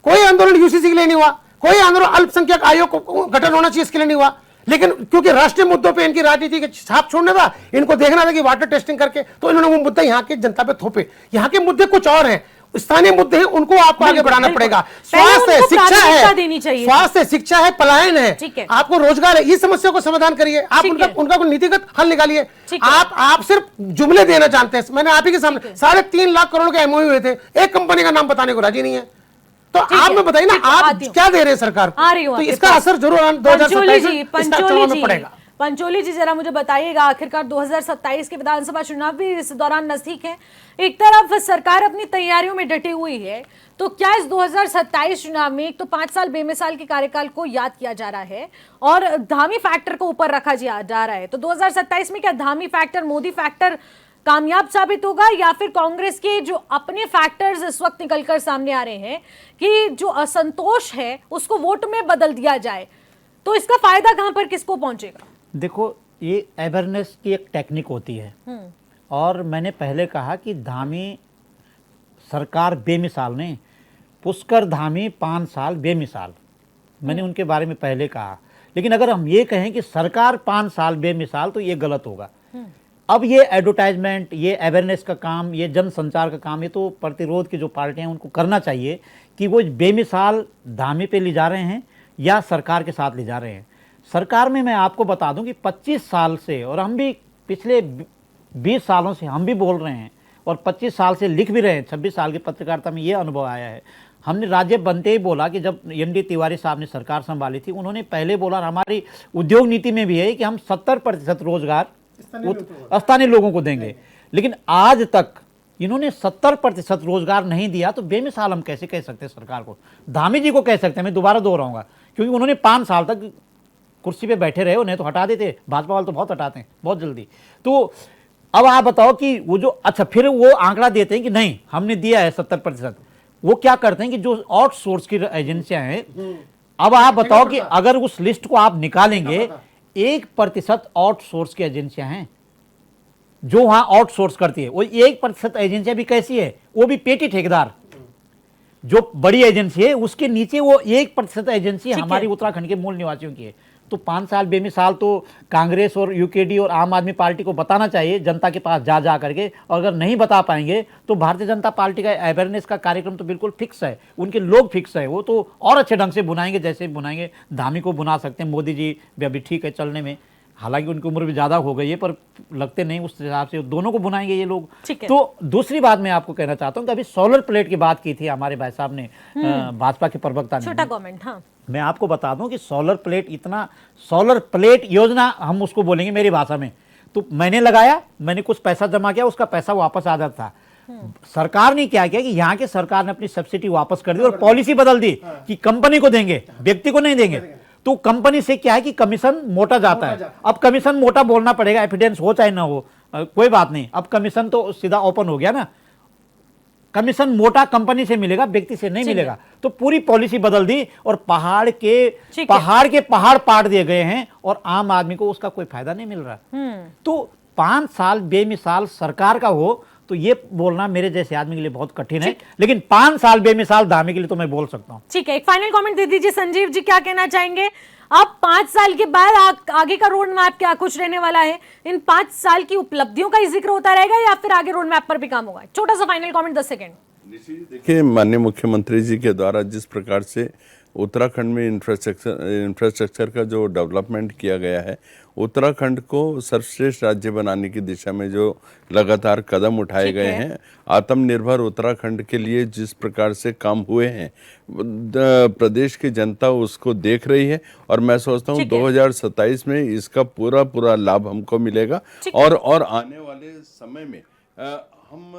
कोई आंदोलन यूसीसी के लिए नहीं हुआ, कोई आंदोलन अल्पसंख्यक आयोग को गठन होना चाहिए इसके लिए नहीं हुआ। लेकिन क्योंकि राष्ट्रीय मुद्दों पे इनकी राजनीति के छाप छोड़ना था, इनको देखना था कि वाटर टेस्टिंग करके, तो इन्होंने वो मुद्दे यहाँ की जनता पे थोपे। यहाँ के मुद्दे कुछ और हैं, स्थानीय मुद्दे हैं, उनको आपको आगे बढ़ाना पड़ेगा। स्वास्थ्य है, शिक्षा है, स्वास्थ्य शिक्षा है, पलायन है, आपको रोजगार है, इस समस्या को समाधान करिए। आप उनका कोई नीतिगत हल निकालिए। आप सिर्फ जुमले देना जानते हैं। मैंने आप ही के सामने 3.5 लाख करोड़ के एमओयू हुए थे, एक कंपनी का नाम बताने को राजी नहीं है। तो आप में बताइए ना, आप क्या दे रहे हैं सरकार को? तो इसका असर जरूर 2027 में पड़ेगा। पंचोली जी, जरा मुझे बताइएगा, आखिरकार 2027 के विधानसभा चुनाव भी इस दौरान नजदीक है। एक तरफ सरकार अपनी तैयारियों में डटी हुई है, तो क्या इस 2027 चुनाव में एक तो 5 साल बेमिसाल के कार्यकाल को याद किया जा रहा है और धामी फैक्टर को ऊपर रखा जा रहा है, तो 2027 में क्या धामी फैक्टर, मोदी फैक्टर कामयाब साबित होगा, या फिर कांग्रेस के जो अपने फैक्टर्स इस वक्त निकलकर सामने आ रहे हैं कि जो असंतोष है उसको वोट में बदल दिया जाए, तो इसका फायदा कहां पर किसको पहुंचेगा? देखो, ये अवेयरनेस की एक टेक्निक होती है, और मैंने पहले कहा कि धामी सरकार बेमिसाल नहीं, पुष्कर धामी 5 साल बेमिसाल, मैंने उनके बारे में पहले कहा। लेकिन अगर हम ये कहें कि सरकार 5 साल बेमिसाल, तो ये गलत होगा। अब ये एडवर्टाइजमेंट, ये अवेयरनेस का काम, ये जन संचार का काम, ये तो प्रतिरोध की जो पार्टियां हैं उनको करना चाहिए कि वो बेमिसाल धामी पे ले जा रहे हैं या सरकार के साथ ले जा रहे हैं। सरकार में मैं आपको बता दूं कि 25 साल से, और हम भी पिछले 20 सालों से हम भी बोल रहे हैं और 25 साल से लिख भी रहे हैं, 26 साल की पत्रकारिता में ये अनुभव आया है। हमने राज्य बनते ही बोला कि जब एन.डी. तिवारी साहब ने सरकार संभाली थी, उन्होंने पहले बोला, हमारी उद्योग नीति में भी है कि हम 70% रोजगार स्थानीय लोगों को देंगे। लेकिन आज तक इन्होंने 70% रोजगार नहीं दिया, तो बेमिसाल हम कैसे कह सकते हैं सरकार को? धामी जी को कह सकते हैं, मैं दोबारा दोहराऊंगा, क्योंकि उन्होंने 5 साल तक कुर्सी पे बैठे रहे, उन्हें तो हटा देते, भाजपा वाले तो बहुत हटाते हैं बहुत जल्दी। तो अब आप बताओ कि वो जो, अच्छा फिर वो आंकड़ा देते हैं कि नहीं हमने दिया है 70%, वो क्या करते हैं कि जो आउटसोर्स की एजेंसियां हैं, अब आप बताओ कि अगर उस लिस्ट को आप निकालेंगे, 1% आउटसोर्स की एजेंसियां हैं जो वहां आउटसोर्स करती है। वो 1% एजेंसियां भी कैसी है? वो भी पेटी ठेकेदार, जो बड़ी एजेंसी है उसके नीचे वो 1% एजेंसी हमारी उत्तराखंड के मूल निवासियों की है। तो 5 साल बेमिसाल तो कांग्रेस और यूकेडी और आम आदमी पार्टी को बताना चाहिए जनता के पास जा करके, और अगर नहीं बता पाएंगे तो भारतीय जनता पार्टी का अवेयरनेस का कार्यक्रम तो बिल्कुल फिक्स है, उनके लोग फिक्स है, वो तो और अच्छे ढंग से बुनाएंगे, जैसे बुनाएंगे धामी को बुना सकते हैं। मोदी जी भी अभी ठीक है चलने में, हालांकि उनकी उम्र भी ज़्यादा हो गई है, पर लगते नहीं उस हिसाब से, दोनों को बुनाएंगे ये लोग। तो दूसरी बात मैं आपको कहना चाहता हूँ कि अभी सोलर प्लेट की बात की थी हमारे भाई साहब ने, भाजपा के प्रवक्ता ने, छोटा कमेंट। हाँ, मैं आपको बता दूं कि सोलर प्लेट योजना हम उसको बोलेंगे मेरी भाषा में, तो मैंने लगाया, मैंने कुछ पैसा जमा किया, उसका पैसा वापस आ जाता था। सरकार ने क्या किया कि यहाँ के सरकार ने अपनी सब्सिडी वापस कर दी और पॉलिसी बदल दी कि कंपनी को देंगे, व्यक्ति को नहीं देंगे। तो कंपनी से क्या है कि कमीशन मोटा जाता है। अब कमीशन मोटा बोलना पड़ेगा, एविडेंस हो चाहे ना हो, कोई बात नहीं, अब कमीशन तो सीधा ओपन हो गया ना, कमीशन मोटा कंपनी से मिलेगा, व्यक्ति से नहीं मिलेगा। तो पूरी पॉलिसी बदल दी और पहाड़ के पहाड़ पाट दिए गए हैं और आम आदमी को उसका कोई फायदा नहीं मिल रहा। तो 5 साल बेमिसाल सरकार का हो तो ये बोलना मेरे जैसे आदमी के लिए बहुत कठिन है, लेकिन 5 साल बेमिसाल धामी के लिए तो मैं बोल सकता हूँ। ठीक है, एक फाइनल कमेंट दे दीजिए संजीव जी, क्या कहना चाहेंगे अब 5 साल के बाद आगे का रोड मैप क्या कुछ रहने वाला है? इन 5 साल की उपलब्धियों का ही जिक्र होता रहेगा या फिर आगे रोड मैप पर भी काम होगा? छोटा सा फाइनल कमेंट 10 सेकेंड। देखिए, माननीय मुख्यमंत्री जी के द्वारा जिस प्रकार से उत्तराखंड में इंफ्रास्ट्रक्चर का जो डेवलपमेंट किया गया है, उत्तराखंड को सर्वश्रेष्ठ राज्य बनाने की दिशा में जो लगातार कदम उठाए गए हैं, आत्मनिर्भर उत्तराखंड के लिए जिस प्रकार से काम हुए हैं, प्रदेश की जनता उसको देख रही है और मैं सोचता हूँ 2027 में इसका पूरा लाभ हमको मिलेगा और आने वाले समय में हम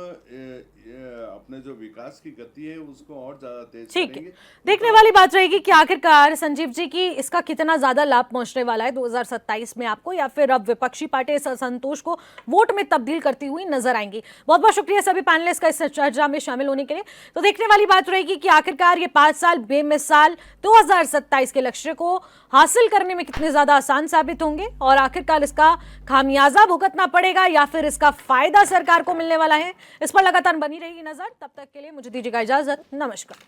अपने जो विकास की गति है उसको और ज्यादा तेज करेंगे। देखने वाली बात रहेगी कि आखिरकार संजीव जी की इसका कितना ज्यादा लाभ पहुंचने वाला है 2027 में आपको, या फिर अब विपक्षी पार्टी इस असंतोष को वोट में तब्दील करती हुई नजर आएंगी। बहुत बहुत शुक्रिया सभी पैनलिस्ट का इस चर्चा में शामिल होने के लिए। तो देखने वाली बात रहेगी कि आखिरकार ये 5 साल बेमिसाल 2027 के लक्ष्य को हासिल करने में कितने ज्यादा आसान साबित होंगे और आखिरकार इसका खामियाजा भुगतना पड़ेगा या फिर इसका फायदा सरकार को मिलने वाला है। इस पर लगातार बनी रहेगी नजर। तब तक के लिए मुझे दीजिएगा इजाजत। नमस्कार।